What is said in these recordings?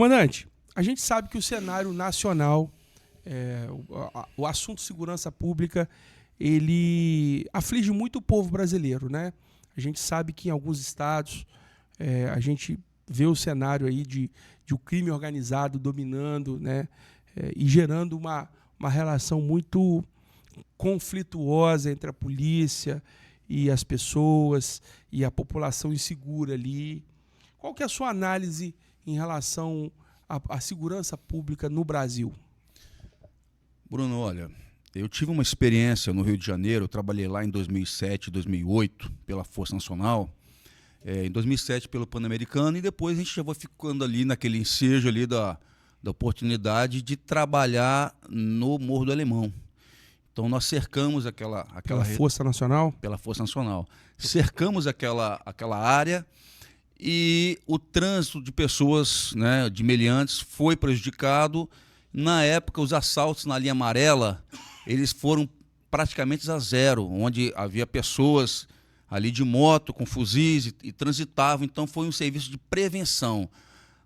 Comandante, a gente sabe que o cenário nacional, o assunto segurança pública, ele aflige muito o povo brasileiro, né? A gente sabe que em alguns estados a gente vê o cenário aí de o crime organizado dominando, né? E gerando uma relação muito conflituosa entre a polícia e as pessoas e a população insegura ali. Qual que é a sua análise em relação à segurança pública no Brasil? Bruno, olha, eu tive uma experiência no Rio de Janeiro, eu trabalhei lá em 2007, 2008, pela Força Nacional, em 2007 pelo Pan-Americano, e depois a gente já vai ficando ali naquele ensejo ali da oportunidade de trabalhar no Morro do Alemão. Então nós cercamos Pela Força Nacional? Pela Força Nacional. Cercamos aquela área e o trânsito de pessoas, né, de meliantes, foi prejudicado. Na época, os assaltos na linha amarela, eles foram praticamente a zero, onde havia pessoas ali de moto, com fuzis e transitavam. Então foi um serviço de prevenção.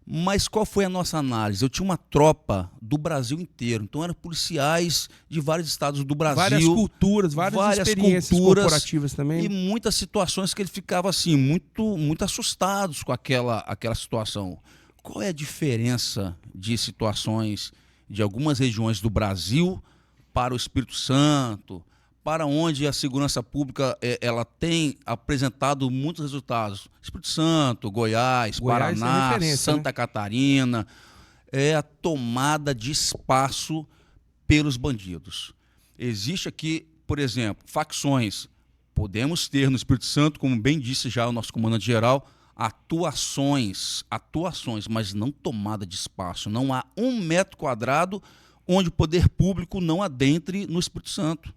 Mas qual foi a nossa análise? Eu tinha uma tropa do Brasil inteiro, então eram policiais de vários estados do Brasil. Várias culturas, várias experiências corporativas também. E muitas situações que ele ficava assim, muito assustados com aquela situação. Qual é a diferença de situações de algumas regiões do Brasil para o Espírito Santo, para onde a segurança pública ela tem apresentado muitos resultados? Espírito Santo, Goiás, Paraná, Santa Catarina, é a tomada de espaço pelos bandidos. Existe aqui, por exemplo, facções. Podemos ter no Espírito Santo, como bem disse já o nosso comandante-geral, atuações, mas não tomada de espaço. Não há 1 metro quadrado onde o poder público não adentre no Espírito Santo.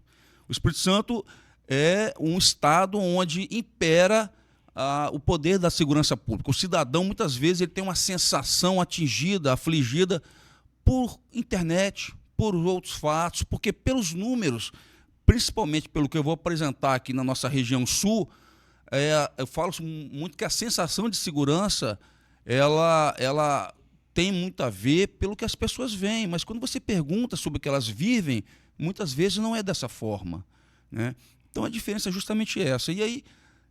O Espírito Santo é um estado onde impera o poder da segurança pública. O cidadão, muitas vezes, ele tem uma sensação atingida, afligida por internet, por outros fatos, porque pelos números, principalmente pelo que eu vou apresentar aqui na nossa região sul, eu falo muito que a sensação de segurança ela tem muito a ver pelo que as pessoas veem, mas quando você pergunta sobre o que elas vivem, muitas vezes não é dessa forma, né? Então a diferença é justamente essa. E aí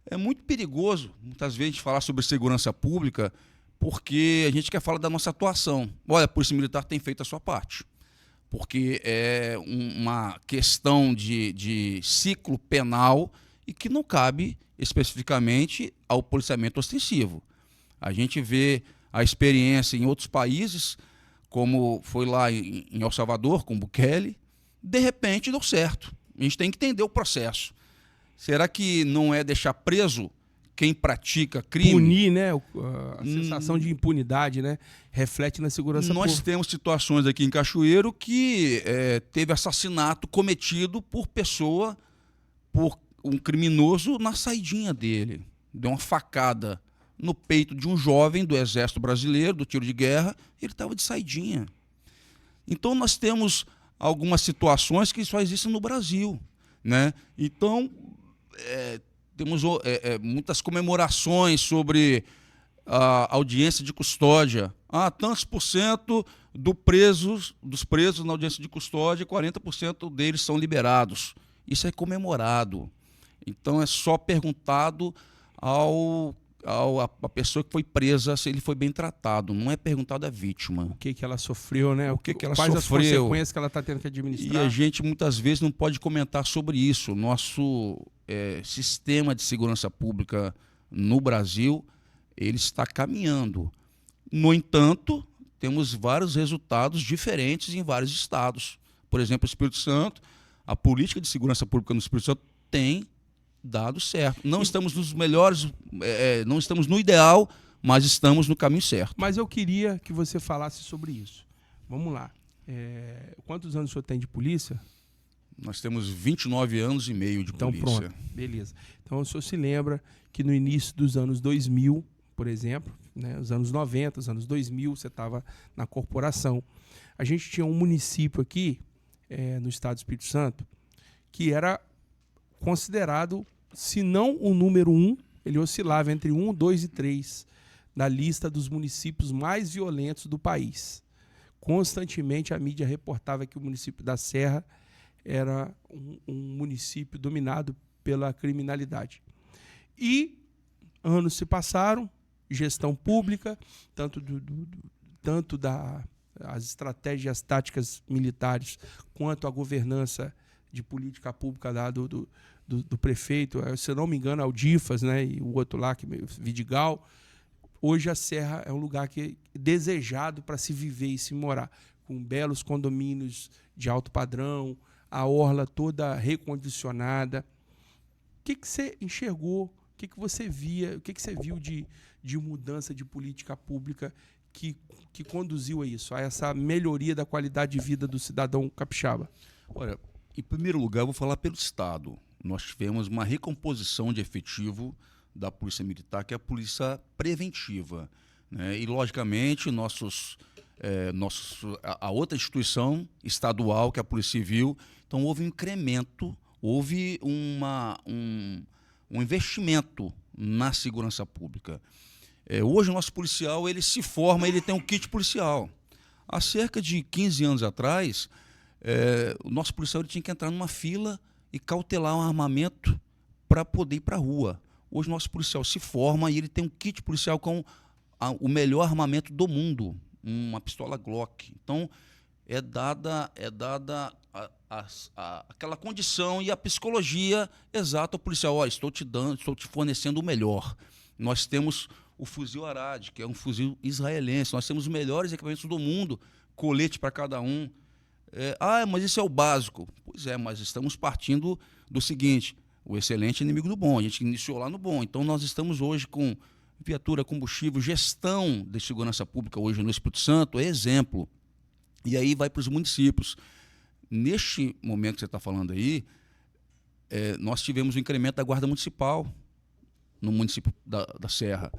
é muito perigoso, muitas vezes, a gente falar sobre segurança pública, porque a gente quer falar da nossa atuação. Olha, a Polícia Militar tem feito a sua parte, porque é uma questão de ciclo penal e que não cabe especificamente ao policiamento ostensivo. A gente vê a experiência em outros países, como foi lá em El Salvador, com Bukele, de repente deu certo. A gente tem que entender o processo. Será que não é deixar preso quem pratica crime? Punir, né? A sensação de impunidade, né? Reflete na segurança pública. Nós temos situações aqui em Cachoeiro que teve assassinato cometido por um criminoso na saidinha dele. Deu uma facada no peito de um jovem do Exército Brasileiro, do tiro de guerra, ele estava de saidinha. Então nós temos algumas situações que só existem no Brasil, né? Então temos muitas comemorações sobre a audiência de custódia. Tantos por cento dos presos na audiência de custódia, 40% deles são liberados. Isso é comemorado. Então é só perguntado a pessoa que foi presa se ele foi bem tratado, não é perguntado à vítima. O que ela sofreu, né? Quais as consequências que ela está tendo que administrar. E a gente muitas vezes não pode comentar sobre isso. Nosso sistema de segurança pública no Brasil, ele está caminhando. No entanto, temos vários resultados diferentes em vários estados. Por exemplo, o Espírito Santo, a política de segurança pública no Espírito Santo tem dado certo. Não estamos nos melhores, não estamos no ideal, mas estamos no caminho certo. Mas eu queria que você falasse sobre isso. Vamos lá. Quantos anos o senhor tem de polícia? Nós temos 29 anos e meio de polícia. Então pronto, beleza. Então o senhor se lembra que no início dos anos 2000, por exemplo, né, os anos 90, os anos 2000, você estava na corporação. A gente tinha um município aqui, no estado do Espírito Santo, que era considerado, se não o número 1, ele oscilava entre 1, 2 e 3 na lista dos municípios mais violentos do país. Constantemente a mídia reportava que o município da Serra era um município dominado pela criminalidade. E anos se passaram, gestão pública, tanto das estratégias táticas militares quanto a governança de política pública lá do prefeito, se eu não me engano, Aldifas, né, e o outro lá, Vidigal. Hoje a Serra é um lugar que é desejado para se viver e se morar, com belos condomínios de alto padrão, a orla toda recondicionada. O que você enxergou? O que você via? O que você viu de mudança de política pública que conduziu a isso, a essa melhoria da qualidade de vida do cidadão capixaba? Olha, em primeiro lugar, eu vou falar pelo Estado. Nós tivemos uma recomposição de efetivo da Polícia Militar, que é a polícia preventiva, né? E, logicamente, a outra instituição estadual, que é a Polícia Civil, então houve um incremento, houve um investimento na segurança pública. Hoje o nosso policial ele se forma, ele tem um kit policial. Há cerca de 15 anos atrás, o nosso policial ele tinha que entrar numa fila e cautelar um armamento para poder ir para a rua. Hoje o nosso policial se forma e ele tem um kit policial com o melhor armamento do mundo, uma pistola Glock. Então, é dada aquela condição e a psicologia exata ao policial. Olha, estou te fornecendo o melhor. Nós temos o fuzil Arad, que é um fuzil israelense. Nós temos os melhores equipamentos do mundo, colete para cada um. Mas isso é o básico. Pois é, mas estamos partindo do seguinte: o excelente é inimigo do bom. A gente iniciou lá no bom. Então, nós estamos hoje com viatura, combustível, gestão de segurança pública hoje no Espírito Santo, é exemplo. E aí vai para os municípios. Neste momento que você está falando aí, nós tivemos um incremento da Guarda Municipal no município da Serra.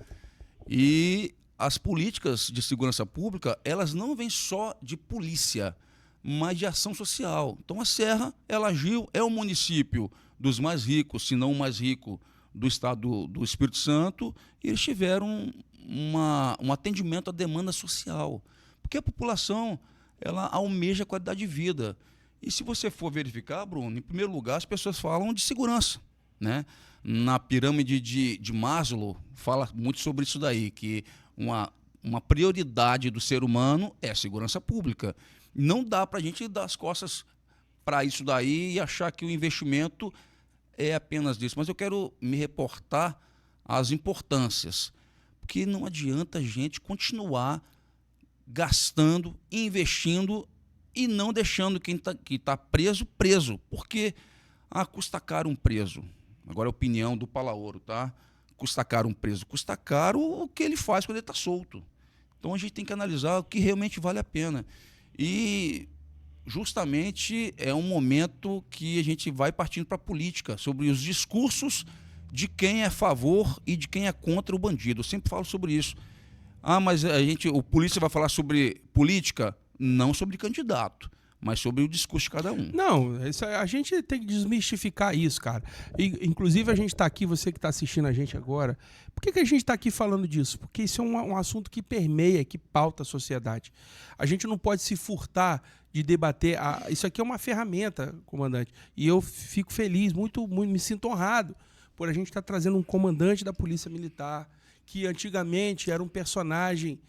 E as políticas de segurança pública, elas não vêm só de polícia, mas de ação social. Então, a Serra, ela agiu, é o município dos mais ricos, se não o mais rico do estado do Espírito Santo, e eles tiveram um atendimento à demanda social. Porque a população ela almeja qualidade de vida. E se você for verificar, Bruno, em primeiro lugar, as pessoas falam de segurança, né? Na pirâmide de Maslow, fala muito sobre isso daí, que uma prioridade do ser humano é a segurança pública. Não dá para a gente dar as costas para isso daí e achar que o investimento é apenas disso. Mas eu quero me reportar às importâncias, porque não adianta a gente continuar gastando, investindo e não deixando quem tá preso, porque custa caro um preso. Agora é a opinião do Palaoro, tá? Custa caro um preso, custa caro o que ele faz quando ele está solto. Então a gente tem que analisar o que realmente vale a pena. E justamente é um momento que a gente vai partindo para a política, sobre os discursos de quem é a favor e de quem é contra o bandido. Eu sempre falo sobre isso. Mas o polícia vai falar sobre política? Não sobre candidato, mas sobre o discurso de cada um. Não, a gente tem que desmistificar isso, cara. Inclusive, a gente está aqui, você que está assistindo a gente agora, por que a gente está aqui falando disso? Porque isso é um assunto que permeia, que pauta a sociedade. A gente não pode se furtar de debater. Isso aqui é uma ferramenta, comandante, e eu fico feliz, muito, me sinto honrado por a gente estar trazendo um comandante da Polícia Militar, que antigamente era um personagem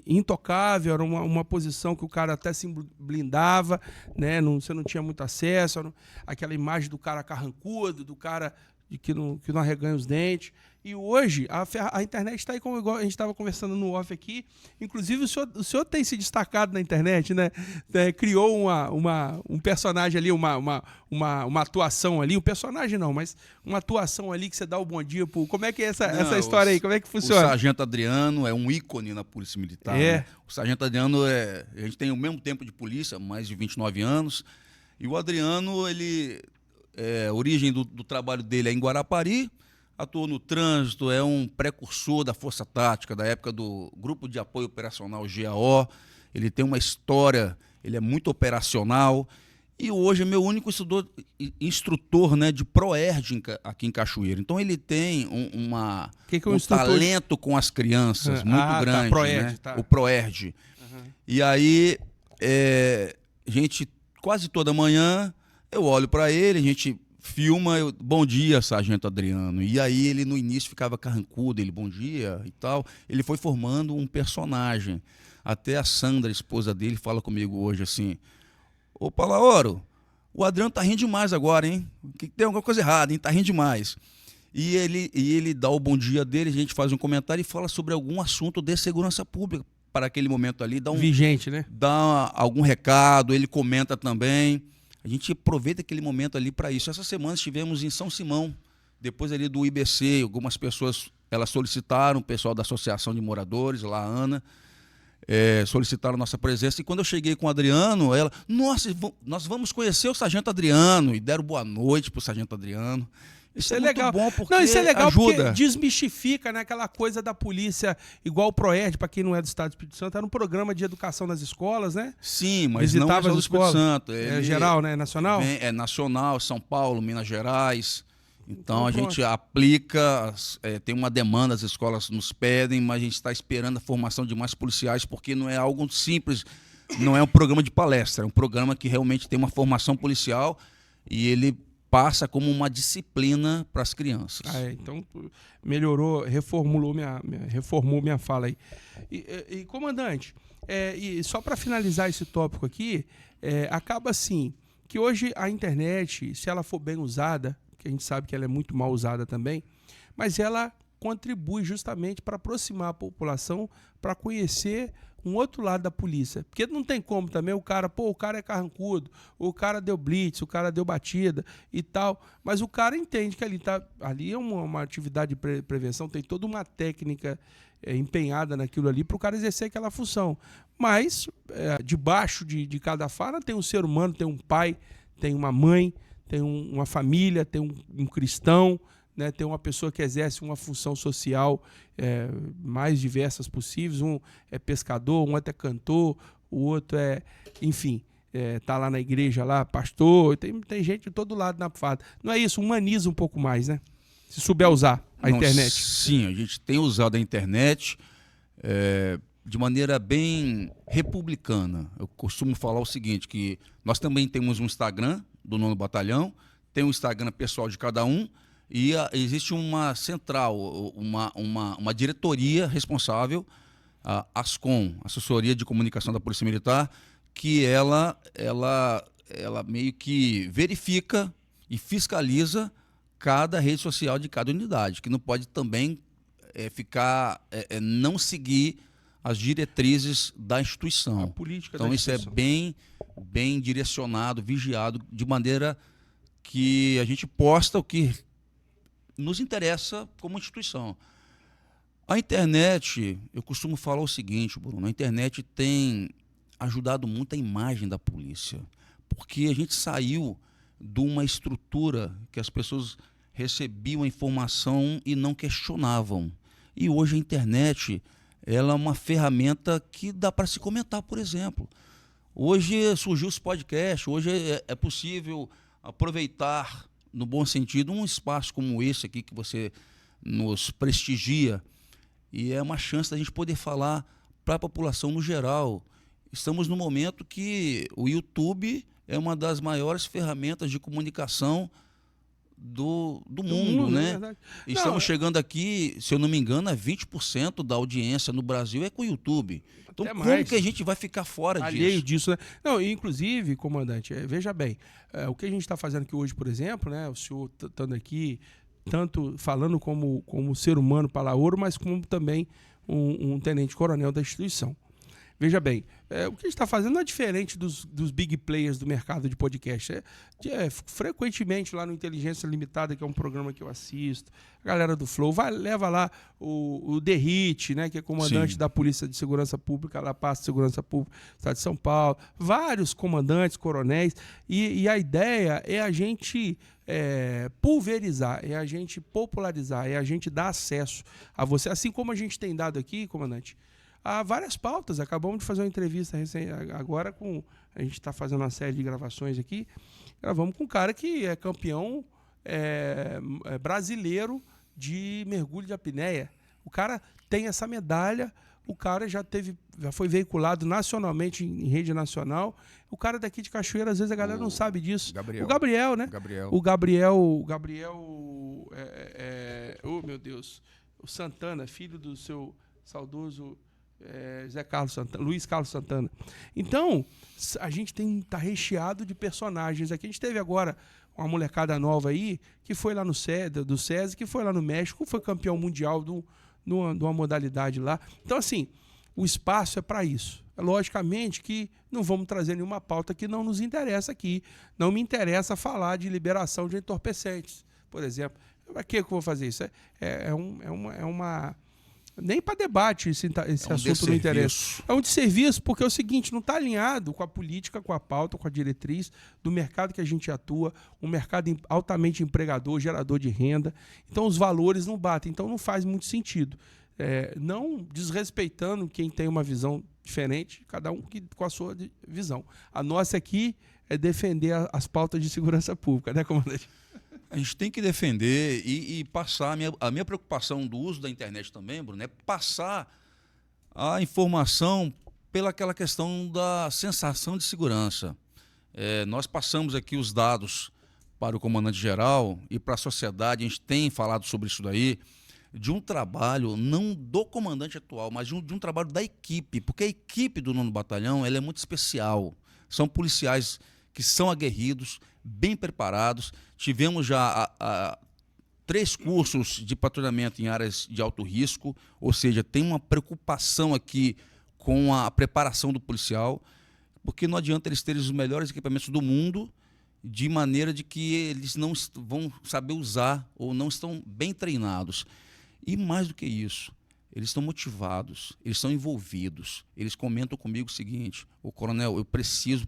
intocável, era uma posição que o cara até se blindava, né? Você não tinha muito acesso, aquela imagem do cara carrancudo, do cara que não arreganha os dentes. E hoje a internet está aí, como a gente estava conversando no off aqui. Inclusive o senhor tem se destacado na internet, né? Criou um personagem ali, uma atuação ali, um personagem não, mas uma atuação ali que você dá o bom dia pro... Como é que é essa história aí? Como é que funciona? O Sargento Adriano é um ícone na Polícia Militar. Né? O Sargento Adriano a gente tem o mesmo tempo de polícia, mais de 29 anos. E o Adriano, a origem do trabalho dele é em Guarapari. Atuou no trânsito, é um precursor da Força Tática, da época do Grupo de Apoio Operacional GAO. Ele tem uma história, ele é muito operacional. E hoje é meu único instrutor, né, de ProERD aqui em Cachoeira. Então ele tem um talento com as crianças muito grande, ProERD, né? tá. O ProERD. E aí, gente, quase toda manhã eu olho para ele, a gente filma, bom dia, Sargento Adriano. E aí ele no início ficava carrancudo, ele bom dia e tal. Ele foi formando um personagem. Até a Sandra, a esposa dele, fala comigo hoje assim: ô Palaoro, o Adriano tá rindo demais agora, hein? Tem alguma coisa errada, hein? Tá rindo demais. E ele dá o bom dia dele, a gente faz um comentário e fala sobre algum assunto de segurança pública para aquele momento ali. Vigente, né? Dá algum recado, ele comenta também. A gente aproveita aquele momento ali para isso. Essa semana estivemos em São Simão, depois ali do IBC, algumas pessoas elas solicitaram, o pessoal da Associação de Moradores, lá a Ana, solicitaram nossa presença. E quando eu cheguei com o Adriano, ela, nossa, nós vamos conhecer o Sargento Adriano. E deram boa noite para o Sargento Adriano. Isso é legal. Muito bom porque não, isso é legal ajuda. Porque desmistifica, né, aquela coisa da polícia, igual o ProERD, para quem não é do Estado do Espírito Santo, era um programa de educação nas escolas, né? Sim, mas visitava não é as do Espírito escolas. Santo. É geral, né? Nacional? É nacional, São Paulo, Minas Gerais. Então a gente aplica, tem uma demanda, as escolas nos pedem, mas a gente está esperando a formação de mais policiais, porque não é algo simples, não é um programa de palestra, é um programa que realmente tem uma formação policial e ele passa como uma disciplina para as crianças. Então melhorou, reformou minha fala aí. E comandante, e só para finalizar esse tópico aqui, acaba assim, que hoje a internet, se ela for bem usada, que a gente sabe que ela é muito mal usada também, mas ela contribui justamente para aproximar a população, para conhecer um outro lado da polícia. Porque não tem como também o cara é carrancudo, o cara deu blitz, o cara deu batida e tal, mas o cara entende que ali é uma atividade de prevenção, tem toda uma técnica empenhada naquilo ali para o cara exercer aquela função. Mas debaixo de cada fala tem um ser humano, tem um pai, tem uma mãe, tem uma família, tem um cristão, né, tem uma pessoa que exerce uma função social mais diversas possíveis. Um é pescador, um outro é cantor, o outro enfim, tá lá na igreja, lá, pastor. Tem gente de todo lado na fada. Não é isso? Humaniza um pouco mais, né? Se souber usar a internet. Sim, a gente tem usado a internet de maneira bem republicana. Eu costumo falar o seguinte, que nós também temos um Instagram do 9º Batalhão, tem um Instagram pessoal de cada um, e existe uma central, uma diretoria responsável, a ASCOM, Assessoria de Comunicação da Polícia Militar, que ela meio que verifica e fiscaliza cada rede social de cada unidade, que não pode também não seguir as diretrizes da instituição. A política então da isso instituição. É bem direcionado, vigiado, de maneira que a gente posta o que nos interessa como instituição. A internet, eu costumo falar o seguinte, Bruno, a internet tem ajudado muito a imagem da polícia, porque a gente saiu de uma estrutura que as pessoas recebiam a informação e não questionavam. E hoje a internet, ela é uma ferramenta que dá para se comentar, por exemplo. Hoje surgiu os podcasts, hoje é possível aproveitar, no bom sentido, um espaço como esse aqui que você nos prestigia, e é uma chance da gente poder falar para a população no geral. Estamos no momento que o YouTube é uma das maiores ferramentas de comunicação do mundo, né? Estamos chegando aqui, se eu não me engano, a 20% da audiência no Brasil é com o YouTube. Então, como que a gente vai ficar fora alheio disso, né? Não, inclusive, comandante, veja bem, o que a gente está fazendo aqui hoje, por exemplo, né? O senhor estando aqui, tanto falando como ser humano Palaoro, mas como também um tenente-coronel da instituição. Veja bem, o que a gente está fazendo não é diferente dos big players do mercado de podcast. Frequentemente lá no Inteligência Limitada, que é um programa que eu assisto, a galera do Flow, leva lá o Derrite, né, que é comandante da Polícia de Segurança Pública, lá Pasta de Segurança Pública do Estado de São Paulo, vários comandantes, coronéis, e a ideia é a gente pulverizar, é a gente popularizar, é a gente dar acesso a você, assim como a gente tem dado aqui, comandante, há várias pautas. Acabamos de fazer uma entrevista agora com a gente está fazendo uma série de gravações aqui, gravamos com um cara que é campeão brasileiro de mergulho de apneia. O cara tem essa medalha, o cara já foi veiculado nacionalmente em rede nacional. O cara daqui de Cachoeira, às vezes a galera não sabe disso. Gabriel. O Gabriel, né? O Gabriel, oh meu Deus, o Santana, filho do seu saudoso Zé Carlos Santana, Luiz Carlos Santana. Então, a gente tá recheado de personagens aqui. A gente teve agora uma molecada nova aí, que foi lá do SESI, que foi lá no México, foi campeão mundial de uma modalidade lá. Então, assim, o espaço é para isso. Logicamente que não vamos trazer nenhuma pauta que não nos interessa aqui. Não me interessa falar de liberação de entorpecentes, por exemplo. Para que eu vou fazer isso? Nem para debate esse assunto não interessa. É um desserviço, porque é o seguinte, não está alinhado com a política, com a pauta, com a diretriz do mercado que a gente atua, um mercado altamente empregador, gerador de renda. Então os valores não batem, então não faz muito sentido. Não desrespeitando quem tem uma visão diferente, cada um com a sua visão. A nossa aqui é defender as pautas de segurança pública, né, comandante? A gente tem que defender e passar. A minha preocupação do uso da internet também, Bruno, é passar a informação pelaquela questão da sensação de segurança. Nós passamos aqui os dados para o comandante-geral e para a sociedade, a gente tem falado sobre isso daí, de um trabalho, não do comandante atual, mas de um trabalho da equipe, porque a equipe do 9º Batalhão ela é muito especial. São policiais que são aguerridos, bem preparados. Tivemos já 3 cursos de patrulhamento em áreas de alto risco, ou seja, tem uma preocupação aqui com a preparação do policial, porque não adianta eles terem os melhores equipamentos do mundo, de maneira de que eles não vão saber usar ou não estão bem treinados. E mais do que isso, eles estão motivados, eles estão envolvidos. Eles comentam comigo o seguinte: ô coronel, eu preciso,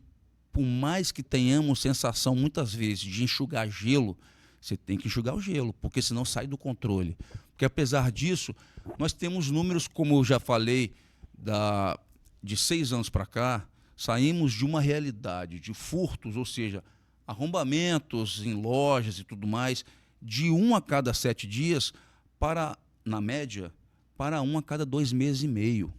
por mais que tenhamos sensação muitas vezes de enxugar gelo, você tem que enxugar o gelo, porque senão sai do controle. Porque apesar disso, nós temos números, como eu já falei, de 6 anos para cá, saímos de uma realidade de furtos, ou seja, arrombamentos em lojas e tudo mais, de 1 a cada 7 dias para, na média, para 1 a cada 2 meses e meio.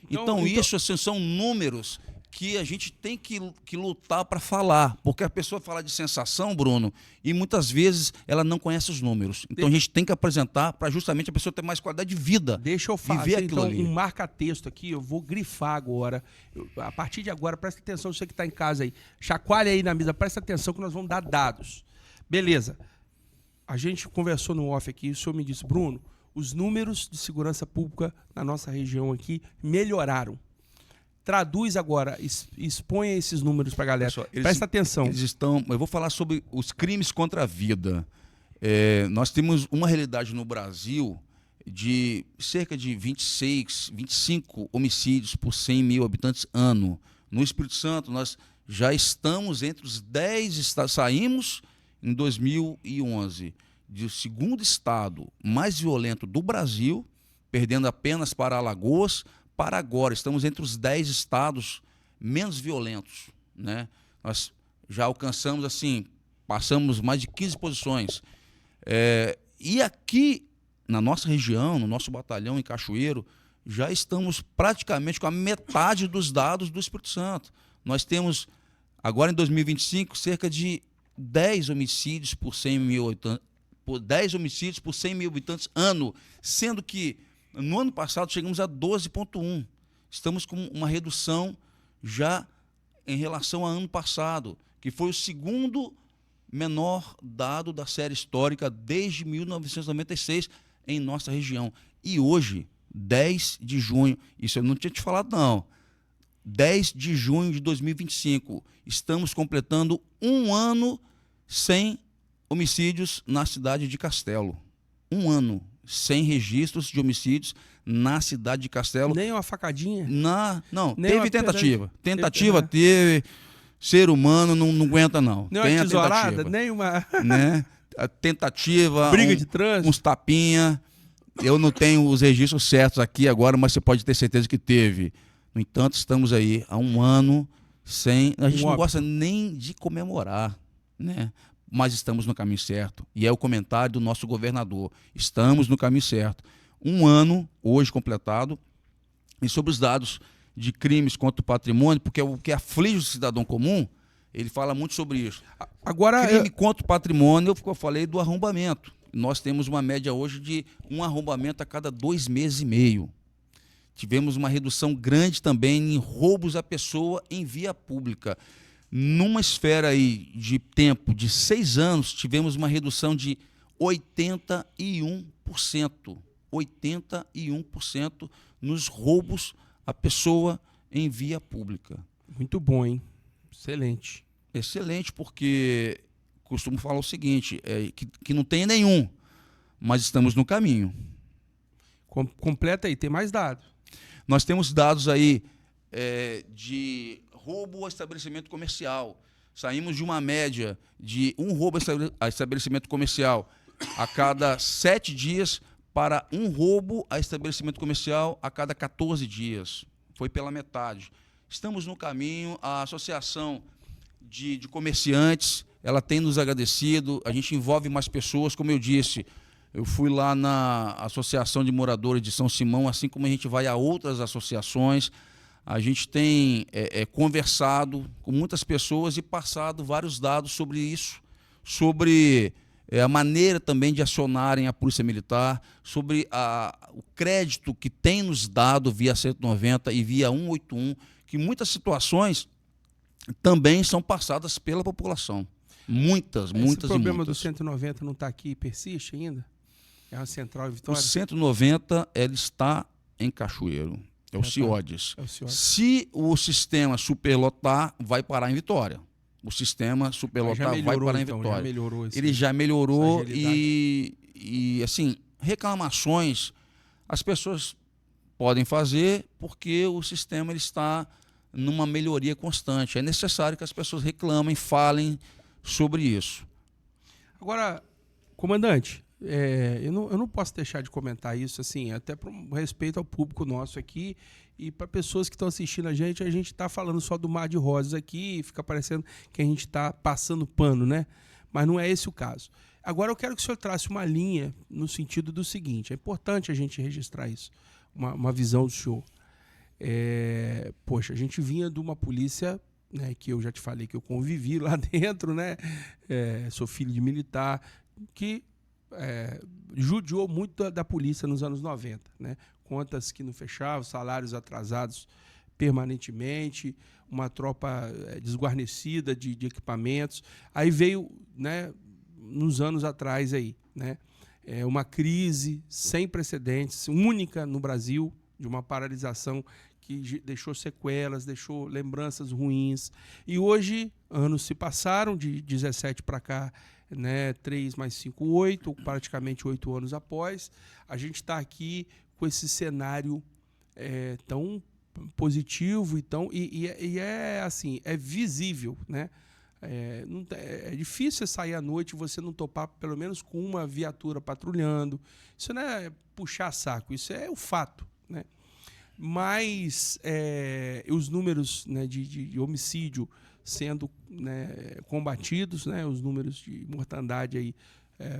Então isso assim, são números que a gente tem que lutar para falar, porque a pessoa fala de sensação, Bruno, e muitas vezes ela não conhece os números. Então a gente tem que apresentar para justamente a pessoa ter mais qualidade de vida. Deixa eu fazer então um marca-texto aqui, eu vou grifar agora. A partir de agora, presta atenção, você que está em casa aí, chacoalha aí na mesa, presta atenção que nós vamos dar dados. Beleza. A gente conversou no off aqui, o senhor me disse, Bruno, os números de segurança pública na nossa região aqui melhoraram. Traduz agora, exponha esses números para a galera. Pessoal, presta atenção. Eu vou falar sobre os crimes contra a vida. Nós temos uma realidade no Brasil de cerca de 25 homicídios por 100 mil habitantes ano. No Espírito Santo, nós já estamos entre os 10 estados. Saímos em 2011 do 2º estado mais violento do Brasil, perdendo apenas para Alagoas. Para agora, estamos entre os 10 estados menos violentos, né? Nós já alcançamos, assim, passamos mais de 15 posições. E aqui, na nossa região, no nosso batalhão em Cachoeiro, já estamos praticamente com a metade dos dados do Espírito Santo. Nós temos, agora em 2025, cerca de 10 homicídios por 100 mil habitantes ano, sendo que no ano passado chegamos a 12,1. Estamos com uma redução já em relação ao ano passado, que foi o 2º menor dado da série histórica desde 1996 em nossa região. E hoje, 10 de junho, isso eu não tinha te falado não, 10 de junho de 2025, estamos completando 1 ano sem homicídios na cidade de Castelo. 1 ano sem registros de homicídios na cidade de Castelo. Nem uma facadinha? Não, teve tentativa. Tentativa teve. Ser humano não aguenta, não. Nem uma tesourada, nem uma... Né? A tentativa... Briga de trânsito. Uns tapinha. Eu não tenho os registros certos aqui agora, mas você pode ter certeza que teve. No entanto, estamos aí há 1 ano A gente não óbito. gosta nem de comemorar, né? Mas estamos no caminho certo. E é o comentário do nosso governador. Estamos no caminho certo. Um ano, hoje completado, e sobre os dados de crimes contra o patrimônio, porque é o que aflige o cidadão comum, ele fala muito sobre isso. Agora, Crime contra o patrimônio, eu falei do arrombamento. Nós temos uma média hoje de um arrombamento a cada 2 meses e meio. Tivemos uma redução grande também em roubos à pessoa em via pública. Numa esfera aí de tempo de 6 anos, tivemos uma redução de 81%. 81% nos roubos à pessoa em via pública. muito bom, hein? Excelente. Excelente, porque costumo falar o seguinte, que não tem nenhum, mas estamos no caminho. Completa aí, tem mais dados. Nós temos dados aí de roubo a estabelecimento comercial. Saímos de uma média de um roubo a estabelecimento comercial a cada 7 dias para um roubo a estabelecimento comercial a cada 14 dias. Foi pela metade. Estamos no caminho, a Associação de Comerciantes, ela tem nos agradecido, a gente envolve mais pessoas, como eu disse, eu fui lá na Associação de Moradores de São Simão, assim como a gente vai a outras associações, a gente tem conversado com muitas pessoas e passado vários dados sobre isso, sobre a maneira também de acionarem a Polícia Militar, sobre o crédito que tem nos dado via 190 e via 181, que muitas situações também são passadas pela população. Muitas Esse problema muitas. do 190 não está aqui e persiste ainda? É uma central em Vitória? O 190 ele está em Cachoeiro. É o CIODES. É o CIODES. Se o sistema superlotar, vai parar em Vitória. O sistema superlotar vai parar em Vitória. Já melhorou Ele já melhorou e assim, reclamações as pessoas podem fazer porque o sistema ele está numa melhoria constante. É necessário que as pessoas reclamem, falem sobre isso. Agora, comandante, eu não posso deixar de comentar isso, assim, até por respeito ao público nosso aqui e para pessoas que estão assistindo a gente está falando só do Mar de Rosas aqui e fica parecendo que a gente está passando pano, né? Mas não é esse o caso. Agora eu quero que o senhor trace uma linha no sentido do seguinte, é importante a gente registrar isso, uma visão do senhor. Poxa, a gente vinha de uma polícia, né, que eu já te falei que eu convivi lá dentro, né? Sou filho de militar, que judiou muito da polícia nos anos 90, né? Contas que não fechavam, salários atrasados permanentemente, uma tropa desguarnecida de equipamentos. Aí veio, né, nos anos atrás aí, né, uma crise sem precedentes, única no Brasil, de uma paralisação que deixou sequelas, deixou lembranças ruins. E hoje, anos se passaram, de 17 para cá, né, 3 mais 5, 8, praticamente 8 anos após, a gente está aqui com esse cenário tão positivo e é assim, é visível, né? É difícil você sair à noite e você não topar pelo menos com uma viatura patrulhando. Isso não é puxar saco, isso é o fato, né? Mas os números, né, de homicídio sendo, né, combatidos, né, os números de mortandade aí,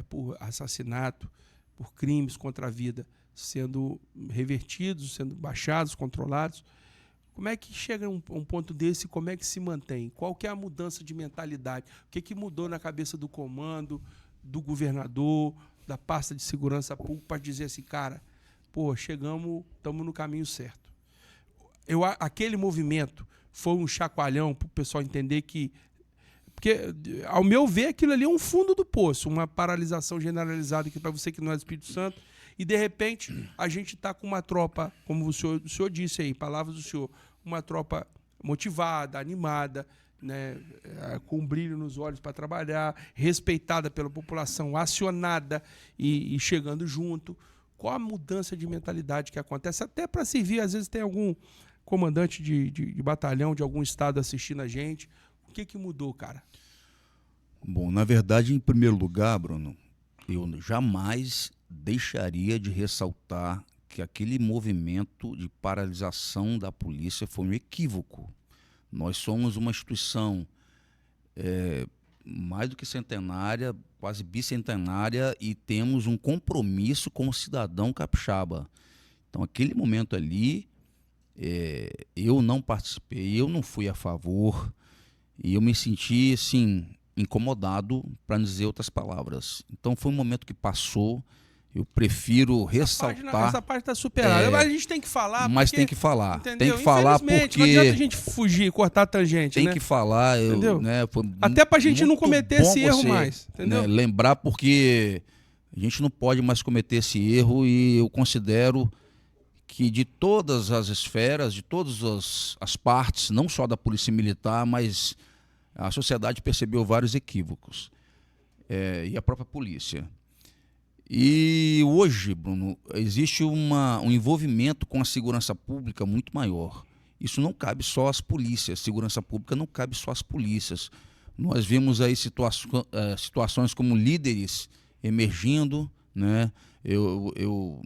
por assassinato, por crimes contra a vida sendo revertidos, sendo baixados, controlados. Como é que chega a um ponto desse? Como é que se mantém? Qual que é a mudança de mentalidade? O que mudou na cabeça do comando, do governador, da pasta de segurança pública para dizer assim, cara, pô, chegamos, estamos no caminho certo. Aquele movimento foi um chacoalhão para o pessoal entender que... Porque, ao meu ver, aquilo ali é um fundo do poço, uma paralisação generalizada aqui para você que não é do Espírito Santo, e, de repente, a gente está com uma tropa, como o senhor disse aí, palavras do senhor, uma tropa motivada, animada, né, com um brilho nos olhos para trabalhar, respeitada pela população, acionada e chegando junto. Qual a mudança de mentalidade que acontece? Até para servir, às vezes tem algum comandante de batalhão de algum estado assistindo a gente. O que mudou, cara? Bom, na verdade, em primeiro lugar, Bruno, eu jamais deixaria de ressaltar que aquele movimento de paralisação da polícia foi um equívoco. Nós somos uma instituição mais do que centenária, quase bicentenária, e temos um compromisso com o cidadão capixaba. Então, aquele momento ali, eu não participei, eu não fui a favor, e eu me senti, assim, incomodado, para não dizer outras palavras. Então, foi um momento que passou. Eu prefiro ressaltar. Essa parte está superada. Mas a gente tem que falar. Mas porque, tem que falar. Entendeu? Tem que falar porque. Não adianta a gente fugir, cortar a tangente. Tem que falar. Entendeu? Né, até para a gente não cometer esse erro mais. Entendeu? Né, lembrar, porque a gente não pode mais cometer esse erro, e eu considero que de todas as esferas, de todas as partes, não só da Polícia Militar, mas a sociedade percebeu vários equívocos. E a própria polícia. E hoje, Bruno, existe um envolvimento com a segurança pública muito maior. Isso não cabe só às polícias, segurança pública não cabe só às polícias. Nós vemos aí situações como líderes emergindo, né? Eu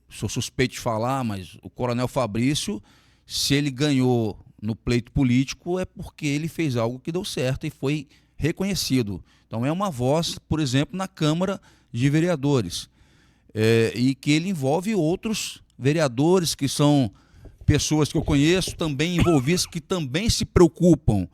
sou suspeito de falar, mas o Coronel Fabrício, se ele ganhou no pleito político, é porque ele fez algo que deu certo e foi reconhecido. Então é uma voz, por exemplo, na Câmara de Vereadores, e que ele envolve outros vereadores que são pessoas que eu conheço também envolvidas, que também se preocupam.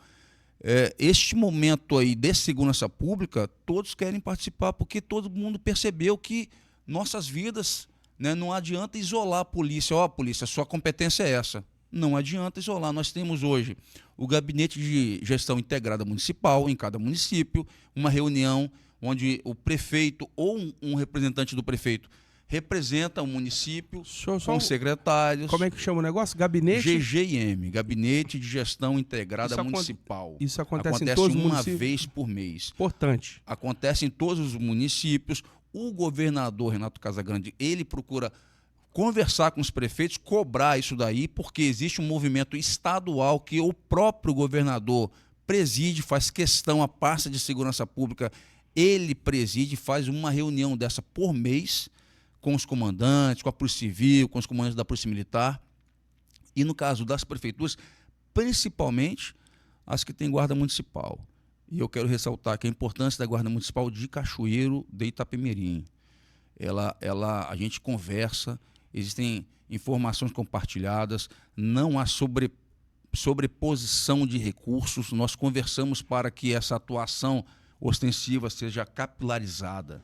Este momento aí de segurança pública, todos querem participar, porque todo mundo percebeu que nossas vidas, né, não adianta isolar a polícia. Polícia, sua competência é essa. Não adianta isolar. Nós temos hoje o Gabinete de Gestão Integrada Municipal em cada município, uma reunião onde o prefeito ou um representante do prefeito representa o município com secretários. Como é que chama o negócio? Gabinete? GGIM, Gabinete de Gestão Integrada Municipal. Isso acontece em todos os municípios? Uma vez por mês. Importante. Acontece em todos os municípios. O governador Renato Casagrande, ele procura conversar com os prefeitos, cobrar isso daí, porque existe um movimento estadual que o próprio governador preside, faz questão, a pasta de segurança pública, ele preside, faz uma reunião dessa por mês com os comandantes, com a Polícia Civil, com os comandantes da Polícia Militar. E no caso das prefeituras, principalmente as que têm guarda municipal. E eu quero ressaltar que a importância da guarda municipal de Cachoeiro de Itapemirim. A gente conversa, existem informações compartilhadas, não há sobreposição de recursos, nós conversamos para que essa atuação ostensiva seja capilarizada,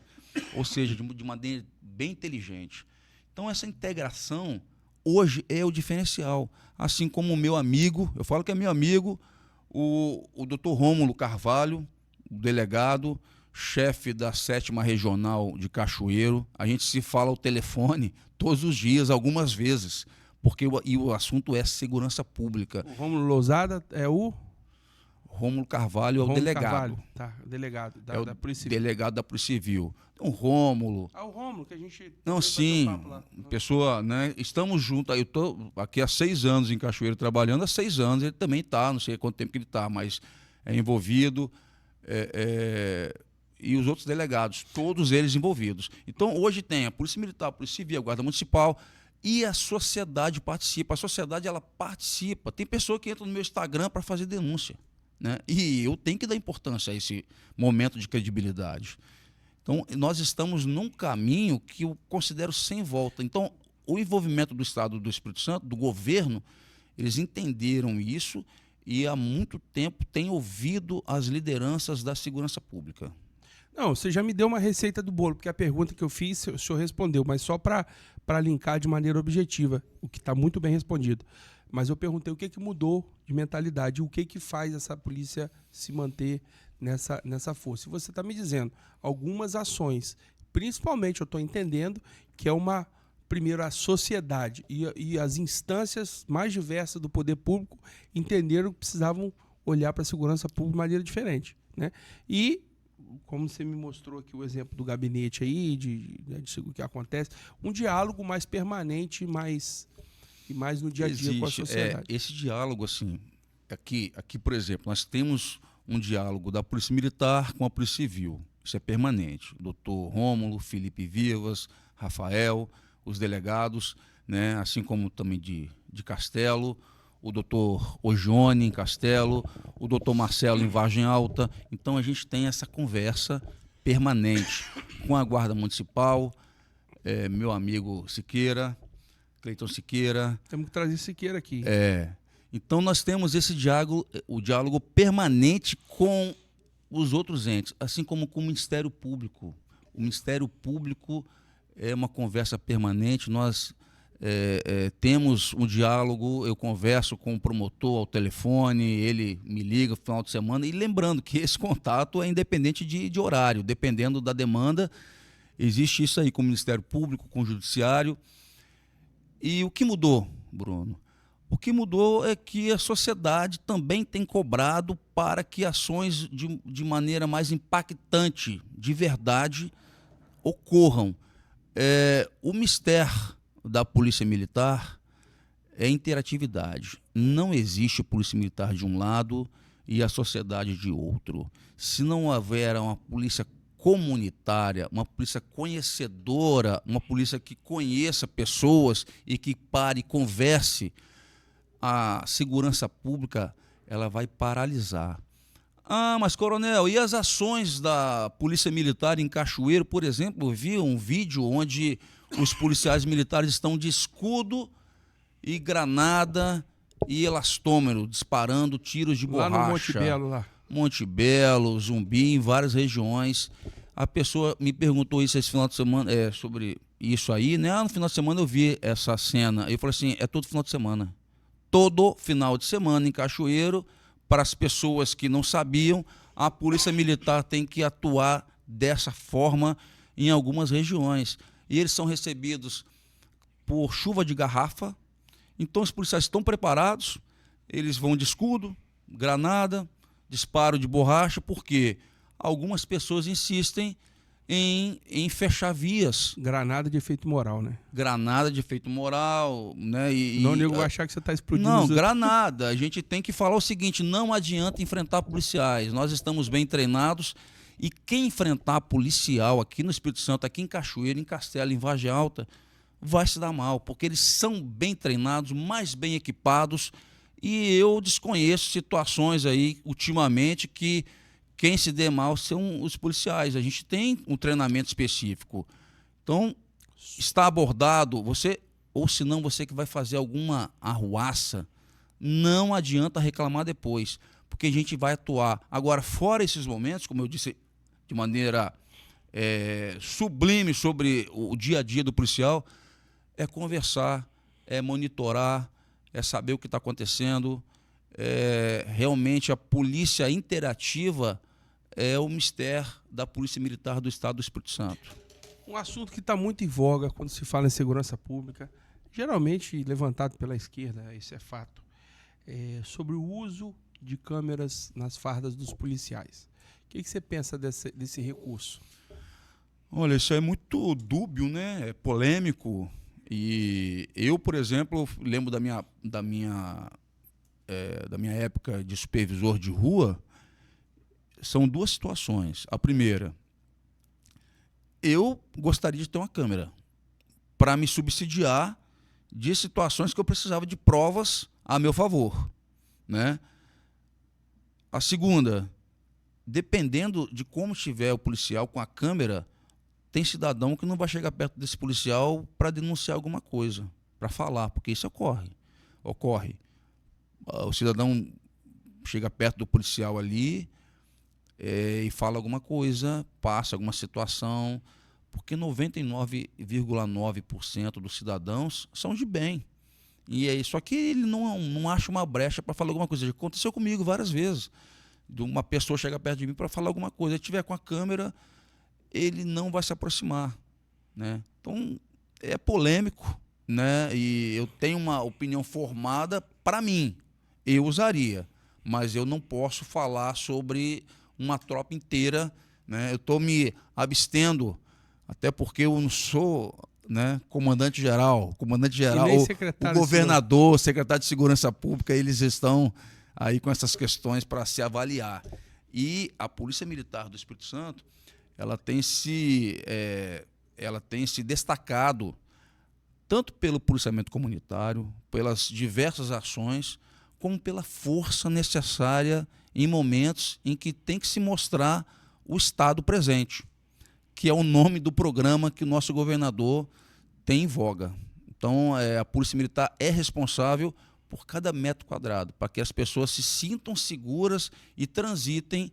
ou seja, de maneira bem inteligente. Então, essa integração hoje é o diferencial. Assim como o meu amigo, eu falo que é meu amigo, o Dr. Rômulo Carvalho, o delegado, chefe da 7ª Regional de Cachoeiro, a gente se fala ao telefone todos os dias, algumas vezes, porque o assunto é segurança pública. O Rômulo Lousada é o... Rômulo Carvalho é o delegado. Carvalho. Tá, o delegado da Polícia Civil. Delegado da Polícia Civil. Então, o Rômulo. O Rômulo, que a gente... Não, sim, pessoa, né? Estamos juntos. Eu estou aqui há 6 anos em Cachoeiro trabalhando, há 6 anos. Ele também está, não sei quanto tempo que ele está, mas é envolvido. E os outros delegados, todos eles envolvidos. Então, hoje tem a Polícia Militar, a Polícia Civil, a Guarda Municipal, e a sociedade participa. A sociedade, ela participa. Tem pessoa que entra no meu Instagram para fazer denúncia, né? E eu tenho que dar importância a esse momento de credibilidade. Então, nós estamos num caminho que eu considero sem volta. Então, o envolvimento do Estado do Espírito Santo, do governo, eles entenderam isso e há muito tempo têm ouvido as lideranças da segurança pública. Não, você já me deu uma receita do bolo, porque a pergunta que eu fiz, o senhor respondeu, mas só para linkar de maneira objetiva, o que está muito bem respondido. Mas eu perguntei o que mudou de mentalidade, o que faz essa polícia se manter nessa força. E você está me dizendo algumas ações, principalmente eu estou entendendo que é primeiro a sociedade e as instâncias mais diversas do poder público entenderam que precisavam olhar para a segurança pública de maneira diferente, né? E, como você me mostrou aqui o exemplo do gabinete aí, de o que acontece, um diálogo mais permanente, mais no dia a dia com a sociedade. Esse diálogo, assim, aqui, por exemplo, nós temos um diálogo da Polícia Militar com a Polícia Civil. Isso é permanente. Doutor Rômulo, Felipe Vivas, Rafael, os delegados, né, assim como também de Castelo, o doutor Ogione em Castelo, o doutor Marcelo em Vargem Alta. Então a gente tem essa conversa permanente com a Guarda Municipal, meu amigo Siqueira, Cleiton Siqueira. Temos que trazer Siqueira aqui. Então nós temos esse diálogo, o diálogo permanente com os outros entes, assim como com o Ministério Público. O Ministério Público é uma conversa permanente, nós temos um diálogo, eu converso com o promotor ao telefone, ele me liga no final de semana, e lembrando que esse contato é independente de horário, dependendo da demanda, existe isso aí com o Ministério Público, com o Judiciário. E o que mudou, Bruno? O que mudou é que a sociedade também tem cobrado para que ações de maneira mais impactante, de verdade, ocorram. O mistério da Polícia Militar é interatividade. Não existe Polícia Militar de um lado e a sociedade de outro. Se não houver uma polícia comunitária, uma polícia conhecedora, uma polícia que conheça pessoas e que pare e converse, a segurança pública ela vai paralisar. Ah, mas coronel, e as ações da Polícia Militar em Cachoeiro, por exemplo? Eu vi um vídeo onde os policiais militares estão de escudo e granada e elastômero, disparando tiros de borracha. Lá no Monte Belo, lá. Monte Belo, Zumbi, em várias regiões. A pessoa me perguntou isso esse final de semana, sobre isso aí, né? No final de semana eu vi essa cena. Eu falei assim, é todo final de semana. Todo final de semana em Cachoeiro, para as pessoas que não sabiam, a Polícia Militar tem que atuar dessa forma em algumas regiões. E eles são recebidos por chuva de garrafa. Então os policiais estão preparados, eles vão de escudo, granada, disparo de borracha, porque algumas pessoas insistem em fechar vias. Granada de efeito moral, né? Granada de efeito moral, né? Não, nego vai achar que você está explodindo. Não, granada. A gente tem que falar o seguinte, não adianta enfrentar policiais. Nós estamos bem treinados e quem enfrentar policial aqui no Espírito Santo, aqui em Cachoeiro, em Castelo, em Vargem Alta, vai se dar mal, porque eles são bem treinados, mais bem equipados, e eu desconheço situações aí, ultimamente, que quem se dê mal são os policiais. A gente tem um treinamento específico. Então, está abordado, você, ou se não, você que vai fazer alguma arruaça, não adianta reclamar depois, porque a gente vai atuar. Agora, fora esses momentos, como eu disse, de maneira sublime sobre o dia a dia do policial, é conversar, é monitorar, é saber o que está acontecendo. Realmente a polícia interativa é o mistério da Polícia Militar do Estado do Espírito Santo. Um assunto que está muito em voga quando se fala em segurança pública, geralmente levantado pela esquerda, isso é fato, sobre o uso de câmeras nas fardas dos policiais. O que você pensa desse recurso? Olha, isso é muito dúbio, né? É polêmico. E eu, por exemplo, lembro da minha época de supervisor de rua. São duas situações. A primeira, eu gostaria de ter uma câmera para me subsidiar de situações que eu precisava de provas a meu favor, né? A segunda, dependendo de como estiver o policial com a câmera, tem cidadão que não vai chegar perto desse policial para denunciar alguma coisa, para falar, porque isso ocorre. O cidadão chega perto do policial ali e fala alguma coisa, passa alguma situação, porque 99,9% dos cidadãos são de bem. E só que ele não acha uma brecha para falar alguma coisa. Já aconteceu comigo várias vezes. De uma pessoa chegar perto de mim para falar alguma coisa. Se ele estiver com a câmera, ele não vai se aproximar, né? Então, é polêmico, né? E eu tenho uma opinião formada para mim. Eu usaria, mas eu não posso falar sobre uma tropa inteira, né? Eu estou me abstendo, até porque eu não sou, né, comandante-geral, o governador, o secretário de Segurança Pública, eles estão aí com essas questões para se avaliar. E a Polícia Militar do Espírito Santo, ela tem se destacado tanto pelo policiamento comunitário, pelas diversas ações, como pela força necessária em momentos em que tem que se mostrar o Estado presente, que é o nome do programa que o nosso governador tem em voga. Então, a Polícia Militar é responsável por cada metro quadrado, para que as pessoas se sintam seguras e transitem,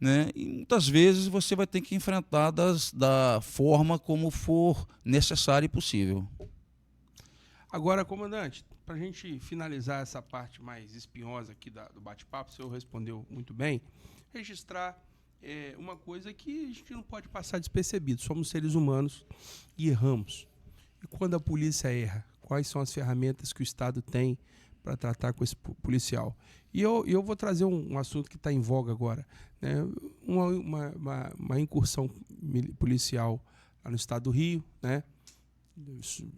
né? E muitas vezes você vai ter que enfrentar da forma como for necessário e possível. Agora, comandante, para a gente finalizar essa parte mais espinhosa aqui do bate-papo, o senhor respondeu muito bem, registrar uma coisa que a gente não pode passar despercebido. Somos seres humanos e erramos. E quando a polícia erra, quais são as ferramentas que o Estado tem para tratar com esse policial? E eu vou trazer um assunto que está em voga agora, né? Uma incursão policial lá no estado do Rio, né?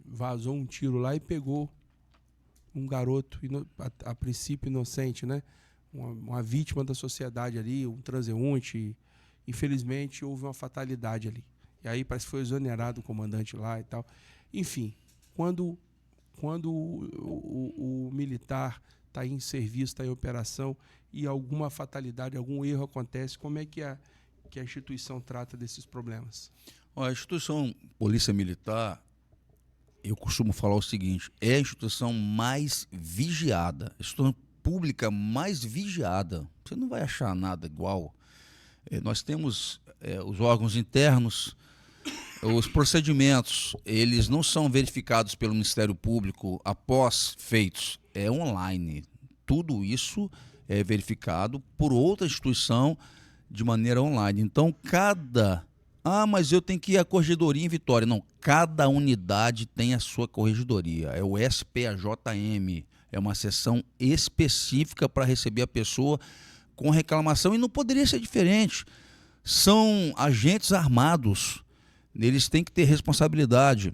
Vazou um tiro lá e pegou um garoto, a princípio inocente, né? Uma vítima da sociedade ali, um transeunte. Infelizmente, houve uma fatalidade ali. E aí parece que foi exonerado o comandante lá e tal. Enfim, quando o militar está em serviço, está em operação e alguma fatalidade, algum erro acontece, como é que a instituição trata desses problemas? A instituição Polícia Militar, eu costumo falar o seguinte, é a instituição mais vigiada, a instituição pública mais vigiada. Você não vai achar nada igual. Nós temos os órgãos internos, os procedimentos, eles não são verificados pelo Ministério Público após feitos, é online. Tudo isso é verificado por outra instituição de maneira online. Então, mas eu tenho que ir à corregedoria em Vitória. Não, cada unidade tem a sua corregedoria. É o SPAJM, é uma seção específica para receber a pessoa com reclamação e não poderia ser diferente. São agentes armados, eles têm que ter responsabilidade.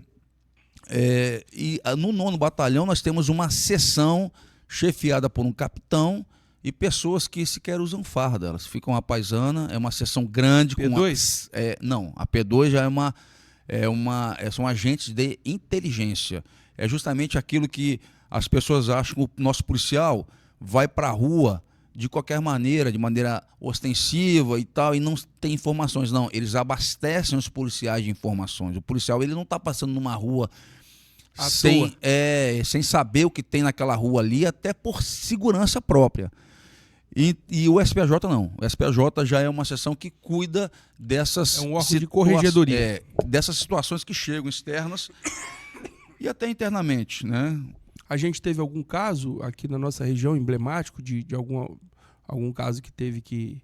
E no 9º Batalhão nós temos uma seção chefiada por um capitão e pessoas que sequer usam farda. Elas ficam à paisana, é uma seção grande. P2? Não, a P2 já são agentes de inteligência. É justamente aquilo que as pessoas acham que o nosso policial vai para a rua de qualquer maneira, de maneira ostensiva e tal, e não tem informações. Não, eles abastecem os policiais de informações. O policial ele não está passando numa rua sem saber o que tem naquela rua ali, até por segurança própria. E o SPJ não. O SPJ já é uma seção que cuida dessas... É um órgão de corregedoria. Dessas situações que chegam externas e até internamente, né? A gente teve algum caso aqui na nossa região emblemático de algum caso que teve que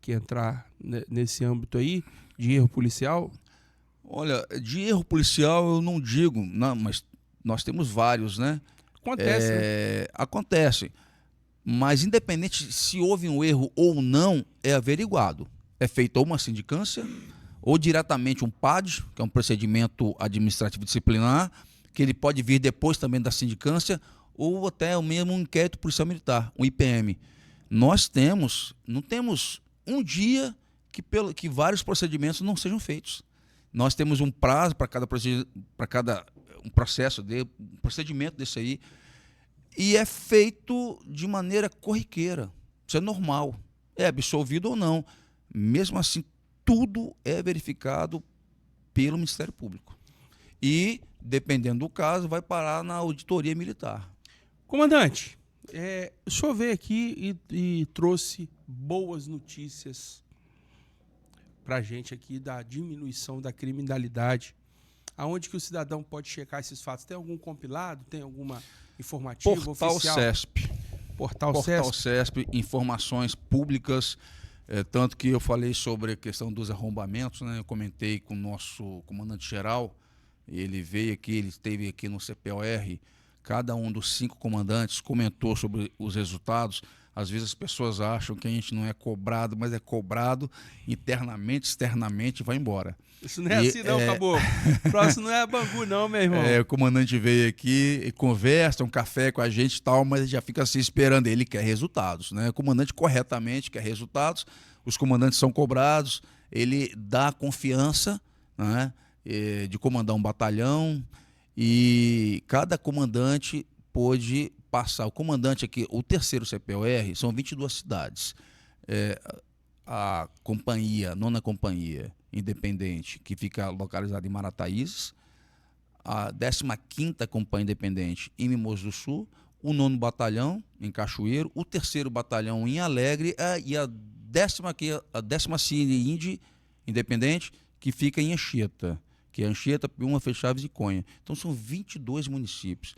entrar nesse âmbito aí, de erro policial? Olha, de erro policial eu não digo, não, mas nós temos vários, né? Acontece, né? Acontece. Mas independente se houve um erro ou não, é averiguado. É feita uma sindicância ou diretamente um PAD, que é um procedimento administrativo disciplinar, que ele pode vir depois também da sindicância, ou até o mesmo inquérito policial militar, um IPM. Nós não temos um dia que vários procedimentos não sejam feitos. Nós temos um prazo para cada um procedimento desse aí, e é feito de maneira corriqueira. Isso é normal. É absolvido ou não. Mesmo assim, tudo é verificado pelo Ministério Público. E, dependendo do caso, vai parar na auditoria militar. Comandante, o senhor veio aqui e trouxe boas notícias para a gente aqui da diminuição da criminalidade. Aonde que o cidadão pode checar esses fatos? Tem algum compilado? Tem alguma informativa Portal oficial? CESP. Portal CESP, informações públicas. Tanto que eu falei sobre a questão dos arrombamentos, né? Eu comentei com o nosso comandante-geral. Ele veio aqui, ele esteve aqui no CPOR, cada um dos 5 comandantes comentou sobre os resultados. Às vezes as pessoas acham que a gente não é cobrado, mas é cobrado internamente, externamente, vai embora. Isso não é assim não, Caboclo. Próximo não é Bangu não, meu irmão. O comandante veio aqui e conversa, um café com a gente e tal, mas já fica assim esperando. Ele quer resultados, né? O comandante corretamente quer resultados, os comandantes são cobrados, ele dá confiança, né? De comandar um batalhão, e cada comandante pôde passar, o comandante aqui, o terceiro CPOR, são 22 cidades. A companhia, nona companhia independente, que fica localizada em Marataízes, a 15ª companhia independente em Mimoso do Sul, o 9º batalhão em Cachoeiro, o 3º batalhão em Alegre e a 10ª Inde independente, que fica em Anchieta, que é Anchieta, Piúma, Freixo Chaves e Conha. Então são 22 municípios.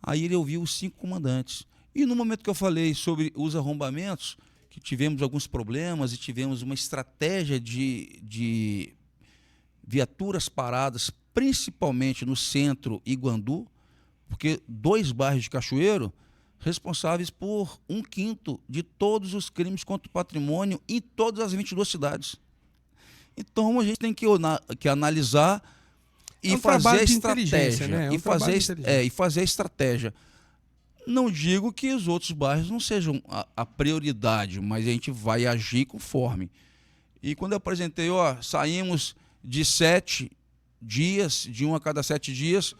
Aí ele ouviu os 5 comandantes. E no momento que eu falei sobre os arrombamentos, que tivemos alguns problemas e tivemos uma estratégia de viaturas paradas, principalmente no centro e Guandu, porque 2 bairros de Cachoeiro responsáveis por 1/5 de todos os crimes contra o patrimônio em todas as 22 cidades. Então a gente tem que analisar e fazer a estratégia. Né? E fazer a estratégia. Não digo que os outros bairros não sejam a prioridade, mas a gente vai agir conforme. E quando eu apresentei, saímos de 7 dias, de 1 a cada 7 dias,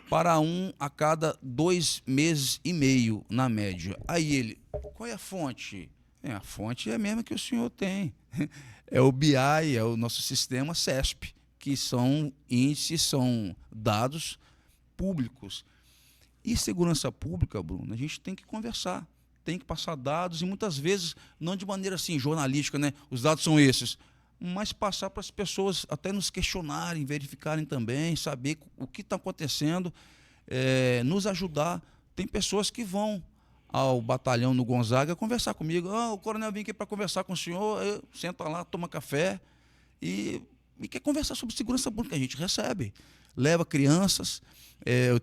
para 1 a cada 2 meses e meio, na média. Aí ele, qual é a fonte? A fonte é a mesma que o senhor tem. É o BI, é o nosso sistema CESP, que são índices, são dados públicos. E segurança pública, Bruno, a gente tem que conversar, tem que passar dados e muitas vezes, não de maneira assim jornalística, né? Os dados são esses, mas passar para as pessoas até nos questionarem, verificarem também, saber o que está acontecendo, nos ajudar. Tem pessoas que vão ao batalhão no Gonzaga conversar comigo. O coronel vem aqui para conversar com o senhor, senta lá, toma café e quer conversar sobre segurança pública. A gente recebe, leva crianças. Eu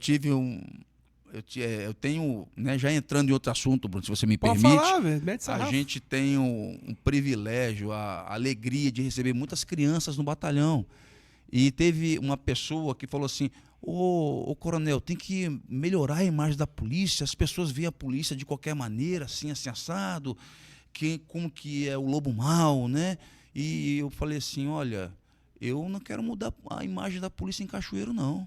tenho, né, já entrando em outro assunto, Bruno, se você me permite, falar, mete sarrafo. A gente tem um privilégio, a alegria de receber muitas crianças no batalhão. E teve uma pessoa que falou assim, ô coronel, tem que melhorar a imagem da polícia, as pessoas veem a polícia de qualquer maneira, assim assado, como que é o lobo mau, né? E eu falei assim, olha, eu não quero mudar a imagem da polícia em Cachoeiro, não.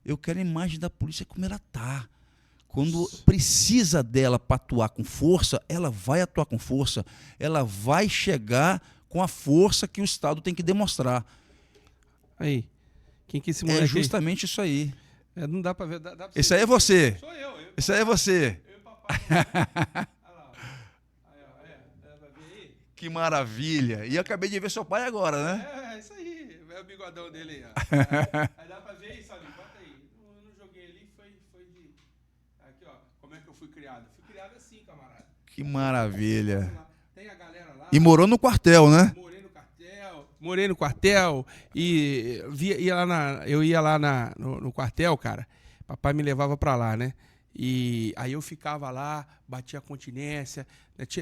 Eu quero a imagem da polícia como ela está. Quando precisa dela para atuar com força, ela vai atuar com força, ela vai chegar com a força que o Estado tem que demonstrar. Aí, quem que esse moleque? É justamente isso aí. Não dá para ver. Dá pra Esse aí é você. Sou eu. Esse aí é você. Eu e o papai. Olha lá. Dá pra ver aí? Que maravilha. E eu acabei de ver seu pai agora, né? Isso aí. É o bigodão dele aí, ó. Aí dá pra ver aí, sabe? Bota aí. Eu não joguei ali, foi de... Aqui, ó. Como é que eu fui criado? Fui criado assim, camarada. Que maravilha. Tem a galera lá. E morou no quartel, né? Morei no quartel e eu ia lá no quartel, cara. Papai me levava pra lá, né? E aí eu ficava lá, batia a continência.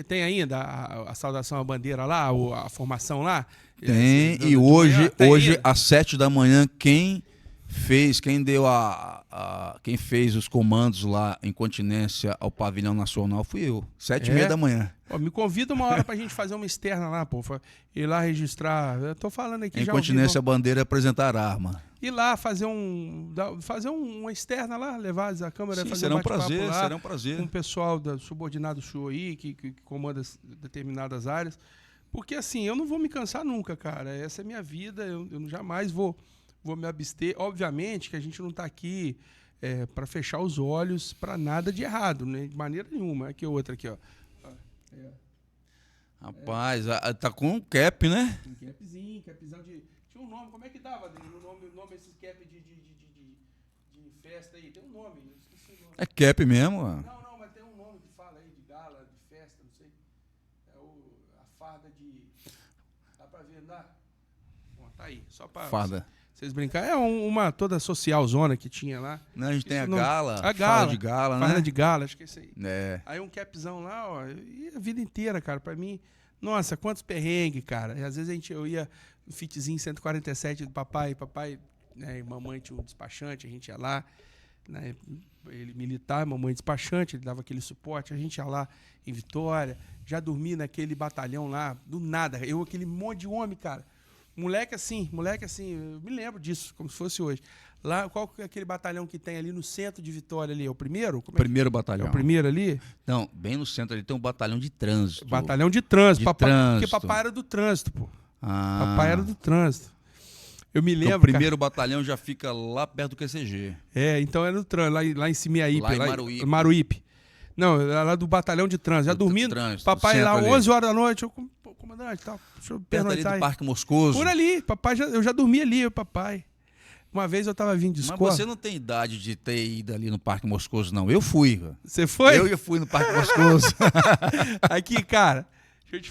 Tem ainda a saudação à bandeira lá, a formação lá? Tem, e hoje às 7 da manhã, quem fez os comandos lá em continência ao pavilhão nacional fui eu, 7h30 da manhã. Me convida uma hora pra gente fazer uma externa lá, pô. Ir lá registrar. Eu tô falando aqui em já. Em continência a bandeira apresentar arma. Ir lá fazer uma externa lá, levar a câmera. Sim, fazer será um prazer, lá, será um prazer. Com o pessoal subordinado show aí, que comanda determinadas áreas. Porque assim, eu não vou me cansar nunca, cara. Essa é a minha vida, eu jamais vou me abster. Obviamente que a gente não está aqui para fechar os olhos para nada de errado, né? De maneira nenhuma. Aqui outra aqui, ó. Rapaz, tá com um cap, né? Um capzão de... Tinha um nome, como é que dava, Danilo? O nome desses cap de festa aí? Tem um nome, eu esqueci o nome. É cap mesmo, ó. Não, mas tem um nome que fala aí de gala, de festa, não sei. A farda de... Dá pra ver, não dá? Bom, tá aí, só pra... Farda. Vocês brincarem, uma toda social zona que tinha lá. Não, a gente tem a gala. Farda de gala, né? Farda de gala, acho que é isso aí. Aí um capzão lá, ó, e a vida inteira, cara, pra mim, nossa, quantos perrengues, cara. E às vezes eu ia no fitzinho 147 do papai, né, e mamãe tinha um despachante, a gente ia lá, né, ele militar, mamãe despachante, ele dava aquele suporte, a gente ia lá em Vitória, já dormi naquele batalhão lá, do nada, aquele monte de homem, cara. Moleque assim, eu me lembro disso, como se fosse hoje. Lá, qual que é aquele batalhão que tem ali no centro de Vitória ali? É o primeiro? Primeiro batalhão. É o primeiro ali? Não, bem no centro ali tem um batalhão de trânsito. Batalhão de trânsito. Trânsito. Porque papai era do trânsito, pô. Ah. Papai era do trânsito. Eu me lembro, então, o primeiro batalhão já fica lá perto do QCG. Então era do trânsito, lá em Cimiaípe. Lá em Maruípe. Não, lá do batalhão de trânsito. Já dormindo, papai lá 11 horas da noite, comandante, tal, deixa eu pernoitar ali do Parque Moscoso. Por ali, papai, eu já dormi ali, papai. Uma vez eu tava vindo de escola. Mas você não tem idade de ter ido ali no Parque Moscoso, não. Eu fui. Você foi? Eu fui no Parque Moscoso. Aqui, cara,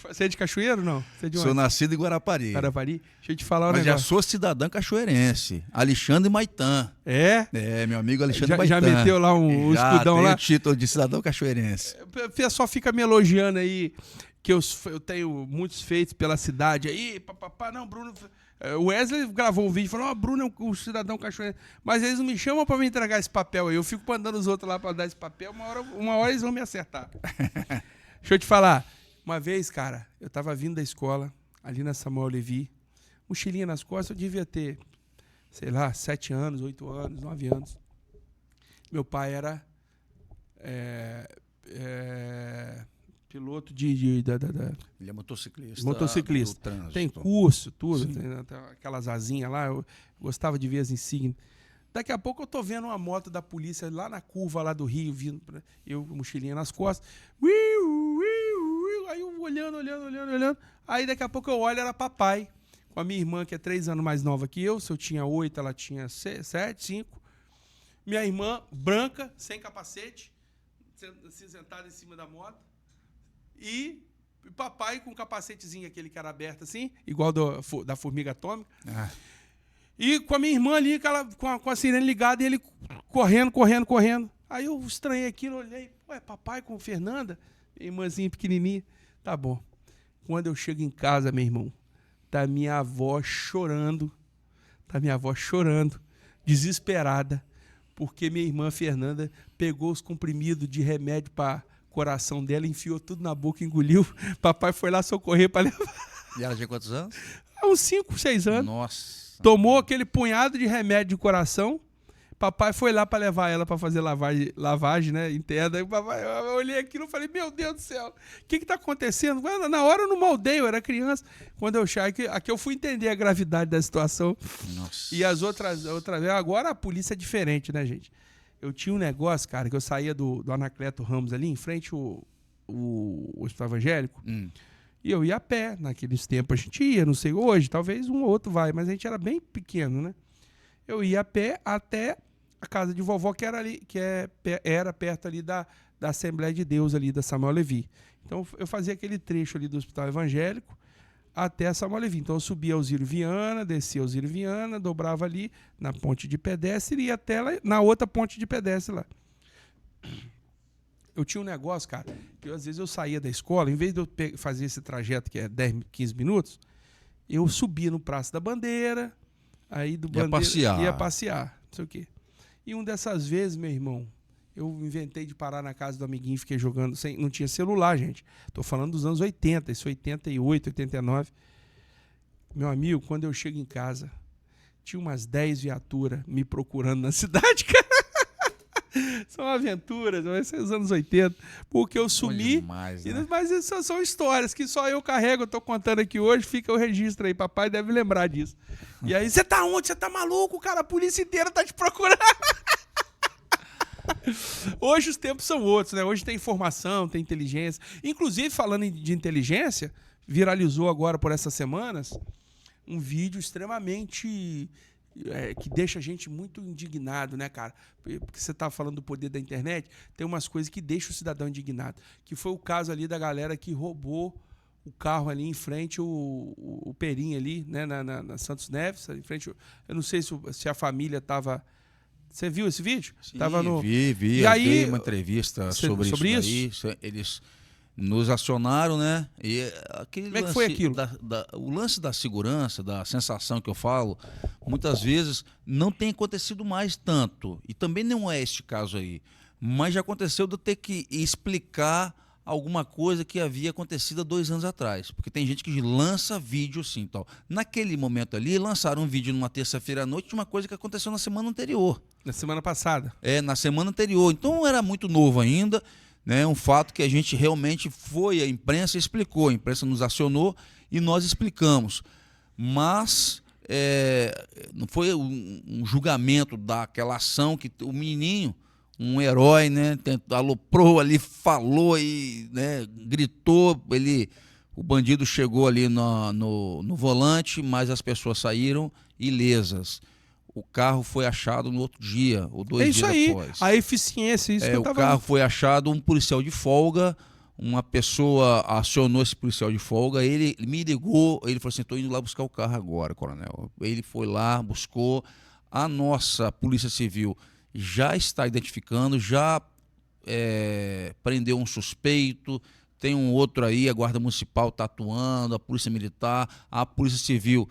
você é de Cachoeiro, não? Você é de onde? Sou nascido em Guarapari. Deixa eu te falar um Mas negócio. já sou cidadão cachoeirense. Alexandre Maitã. É? É, meu amigo Alexandre Maitã. Já meteu lá um escudão lá? Já o título de cidadão cachoeirense. O pessoal fica me elogiando aí, que eu tenho muitos feitos pela cidade aí, papapá. Não, Bruno... O Wesley gravou um vídeo e falou: Bruno é um cidadão cachoeiro. Mas eles não me chamam pra me entregar esse papel aí. Eu fico mandando os outros lá pra dar esse papel. Uma hora eles vão me acertar. Deixa eu te falar. Uma vez, cara, eu tava vindo da escola, ali na Samuel Levi, mochilinha nas costas, eu devia ter, sei lá, 7 anos, 8 anos, 9 anos. Meu pai era piloto Ele é motociclista. Motociclista. Tem curso, tudo. Tem aquelas asinhas lá. Eu gostava de ver as insígnias. Daqui a pouco eu tô vendo uma moto da polícia lá na curva lá do Rio, vindo eu com mochilinha nas costas. Aí eu olhando. Aí daqui a pouco eu olho, era papai. Com a minha irmã, que é 3 anos mais nova que eu. Se eu tinha 8, ela tinha 7, 5. Minha irmã, branca, sem capacete, sentada em cima da moto. E papai com um capacetezinho, aquele que era aberto assim, igual da formiga atômica. Ah. E com a minha irmã ali, com a sirene ligada, e ele correndo. Aí eu estranhei aquilo, olhei, ué, papai com Fernanda, minha irmãzinha pequenininha. Tá bom. Quando eu chego em casa, meu irmão, tá minha avó chorando, desesperada, porque minha irmã Fernanda pegou os comprimidos de remédio para coração dela, enfiou tudo na boca, engoliu. Papai foi lá socorrer para levar. E ela tinha quantos anos? Uns 5, 6 anos. Nossa. Tomou aquele punhado de remédio de coração. Papai foi lá para levar ela para fazer lavagem, né, interna. Aí papai, eu olhei aquilo e falei: meu Deus do céu, o que tá acontecendo? Na hora eu não moldei, eu era criança. Quando eu cheguei, aqui eu fui entender a gravidade da situação. Nossa. E as outras agora a polícia é diferente, né, gente? Eu tinha um negócio, cara, que eu saía do Anacleto Ramos ali, em frente o Hospital Evangélico, e eu ia a pé. Naqueles tempos a gente ia, não sei hoje, talvez um ou outro vai, mas a gente era bem pequeno, né? Eu ia a pé até a casa de vovó, que era perto ali da Assembleia de Deus, ali da Samuel Levi. Então eu fazia aquele trecho ali do Hospital Evangélico até a Samuel Levi. Então eu subia Alzírio Viana, descia Alzírio Viana, dobrava ali na ponte de pedestre e ia até lá, na outra ponte de pedestre lá. Eu tinha um negócio, cara, que às vezes eu saía da escola, em vez de eu fazer esse trajeto que é 10, 15 minutos, eu subia no Praça da Bandeira, aí do Bandeira ia passear, não sei o quê. E uma dessas vezes, meu irmão, eu inventei de parar na casa do amiguinho, fiquei jogando, não tinha celular, gente. Tô falando dos anos 80, isso 88, 89. Meu amigo, quando eu chego em casa, tinha umas 10 viaturas me procurando na cidade, cara. São aventuras, vai ser os anos 80, porque eu sumi. Demais, né? Mas isso são histórias que só eu carrego, eu tô contando aqui hoje, fica o registro aí, papai deve lembrar disso. E aí, você tá onde? Você tá maluco, cara? A polícia inteira tá te procurando. Hoje os tempos são outros, né? Hoje tem informação, tem inteligência. Inclusive, falando de inteligência, viralizou agora por essas semanas um vídeo extremamente... que deixa a gente muito indignado, né, cara? Porque você tá falando do poder da internet, tem umas coisas que deixam o cidadão indignado. Que foi o caso ali da galera que roubou o carro ali em frente o Perim ali, né, na Santos Neves, em frente... Eu não sei se a família tava... Você viu esse vídeo? Sim, tava vi. E aí, dei uma entrevista sobre isso aí. Eles nos acionaram, né? E aquele Como é que foi aquilo? O lance da segurança, da sensação que eu falo, muitas vezes não tem acontecido mais tanto. E também não é este caso aí. Mas já aconteceu de eu ter que explicar alguma coisa que havia acontecido há 2 anos atrás. Porque tem gente que lança vídeo assim. Tal. Naquele momento ali, lançaram um vídeo numa terça-feira à noite de uma coisa que aconteceu na semana anterior. Na semana passada. Na semana anterior. Então era muito novo ainda, né? Um fato que a gente realmente foi à imprensa e explicou. A imprensa nos acionou e nós explicamos. Mas não foi um julgamento daquela ação que o menininho, um herói, né, aloprou ali, falou e, né, gritou, o bandido chegou ali no volante, mas as pessoas saíram ilesas. O carro foi achado no outro dia, ou 2 dias aí, após. A eficiência, isso que eu tava... O carro foi achado, um policial de folga, uma pessoa acionou esse policial de folga, ele me ligou, ele falou assim, estou indo lá buscar o carro agora, coronel. Ele foi lá, buscou, a nossa Polícia Civil já está identificando, já prendeu um suspeito, tem um outro aí, a Guarda Municipal está atuando, a Polícia Militar, a Polícia Civil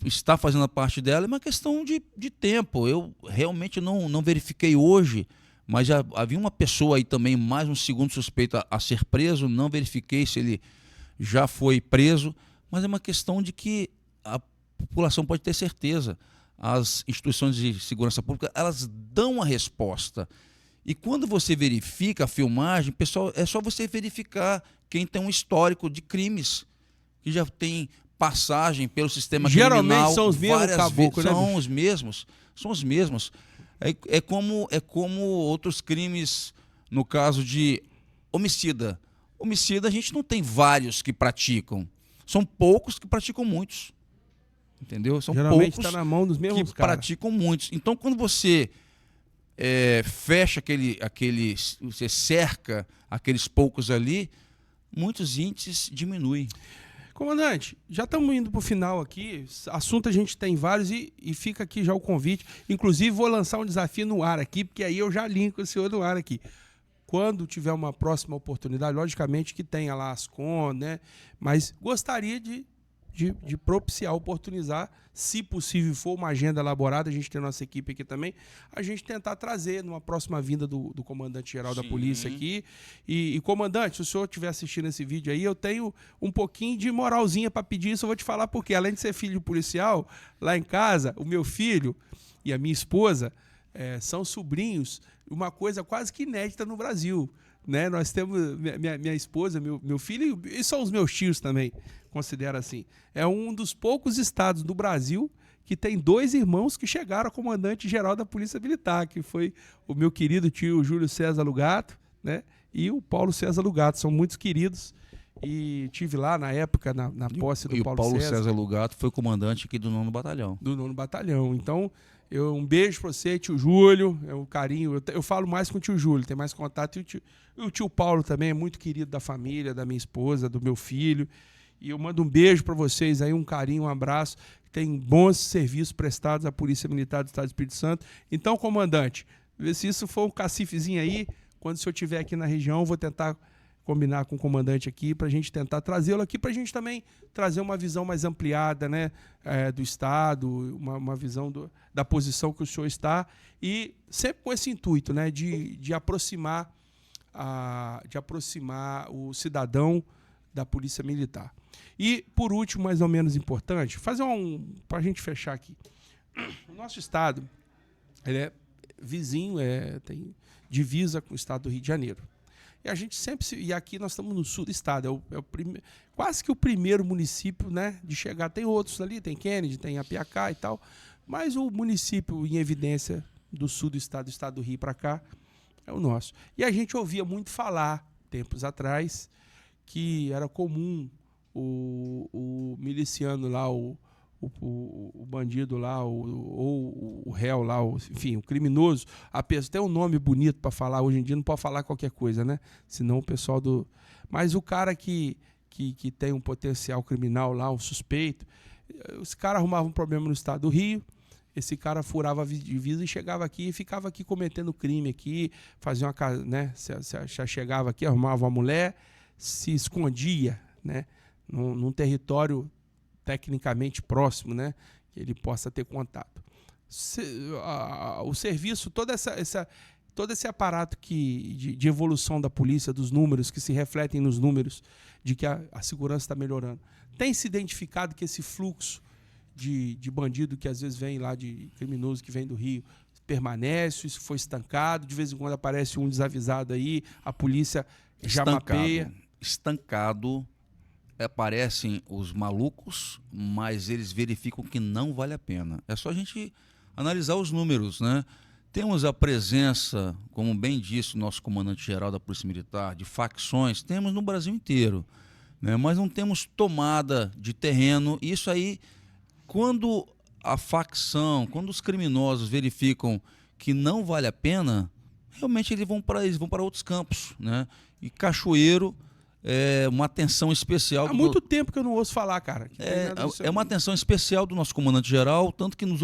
está fazendo a parte dela, é uma questão de tempo. Eu realmente não verifiquei hoje, mas já havia uma pessoa aí também, mais um segundo suspeito a ser preso, não verifiquei se ele já foi preso, mas é uma questão de que a população pode ter certeza. As instituições de segurança pública, elas dão a resposta. E quando você verifica a filmagem, pessoal, é só você verificar quem tem um histórico de crimes, que já tem passagem pelo sistema criminal. Geralmente são os mesmos caboclos, né? São os mesmos. É como outros crimes, no caso de homicida. Homicida, a gente não tem vários que praticam. São poucos que praticam muitos. Entendeu? São geralmente poucos tá na mão dos mesmos que caras. praticam muitos. Então, quando você fecha você cerca aqueles poucos ali, muitos índices diminuem. Comandante, já estamos indo para o final aqui. Assunto a gente tem vários e fica aqui já o convite. Inclusive, vou lançar um desafio no ar aqui, porque aí eu já linko o senhor no ar aqui. Quando tiver uma próxima oportunidade, logicamente que tenha lá as contas, né? Mas gostaria de propiciar, oportunizar, se possível for uma agenda elaborada, a gente tem a nossa equipe aqui também, a gente tentar trazer numa próxima vinda do comandante-geral da polícia aqui. E, comandante, se o senhor estiver assistindo esse vídeo aí, eu tenho um pouquinho de moralzinha para pedir isso, eu vou te falar porque, além de ser filho de policial, lá em casa, o meu filho e a minha esposa são sobrinhos, uma coisa quase que inédita no Brasil. Né? Nós temos minha esposa, meu filho, e são os meus tios também, considero assim. É um dos poucos estados do Brasil que tem 2 irmãos que chegaram a comandante-geral da Polícia Militar, que foi o meu querido tio Júlio César Lugato, né? E o Paulo César Lugato. São muitos queridos. E tive lá na época, na posse do Paulo César. E o Paulo César Lugato foi comandante aqui do 9º Batalhão. Do 9º Batalhão. Então, um beijo pra você, tio Júlio. É um carinho. Eu falo mais com o tio Júlio, tem mais contato. E o tio Paulo também é muito querido da família, da minha esposa, do meu filho. E eu mando um beijo para vocês aí, um carinho, um abraço. Tem bons serviços prestados à Polícia Militar do Estado do Espírito Santo. Então, comandante, se isso for um cacifezinho aí, quando o senhor estiver aqui na região, eu vou tentar combinar com o comandante aqui para a gente tentar trazê-lo aqui, para a gente também trazer uma visão mais ampliada, né, do Estado, uma visão da posição que o senhor está, e sempre com esse intuito, né, de aproximar o cidadão da Polícia Militar. E, por último, mais ou menos importante, fazer para a gente fechar aqui. O nosso estado, ele é vizinho, tem divisa com o estado do Rio de Janeiro. E a gente sempre e aqui nós estamos no sul do estado, quase que o primeiro município, né, de chegar. Tem outros ali, tem Kennedy, tem Apiacá e tal, mas o município em evidência do sul do estado do Rio para cá, é o nosso. E a gente ouvia muito falar, tempos atrás, que era comum o miliciano lá, o bandido lá, ou o réu lá, enfim, o criminoso, a pessoa tem um nome bonito para falar, hoje em dia não pode falar qualquer coisa, né? Senão o pessoal Mas o cara que tem um potencial criminal lá, um suspeito, esse cara arrumava um problema no estado do Rio, esse cara furava a divisa e chegava aqui e ficava aqui cometendo crime aqui, fazia uma casa, né? Já chegava aqui, arrumava uma mulher, se escondia, né? Num território tecnicamente próximo, né? Que ele possa ter contato. O serviço, toda todo esse aparato de evolução da polícia, dos números, que se refletem nos números, de que a segurança está melhorando. Tem se identificado que esse fluxo de bandido que às vezes vem lá, de criminoso que vem do Rio, permanece, isso foi estancado, de vez em quando aparece um desavisado aí, a polícia já mapeia. Estancado, aparecem os malucos, mas eles verificam que não vale a pena. É só a gente analisar os números, né? Temos a presença, como bem disse o nosso comandante-geral da Polícia Militar, de facções, temos no Brasil inteiro, né? Mas não temos tomada de terreno. Isso aí, quando a facção, quando os criminosos verificam que não vale a pena, realmente eles vão para outros campos, né? E Cachoeiro é uma atenção especial. Há muito tempo que eu não ouço falar, cara. É uma atenção especial do nosso comandante-geral, tanto que nos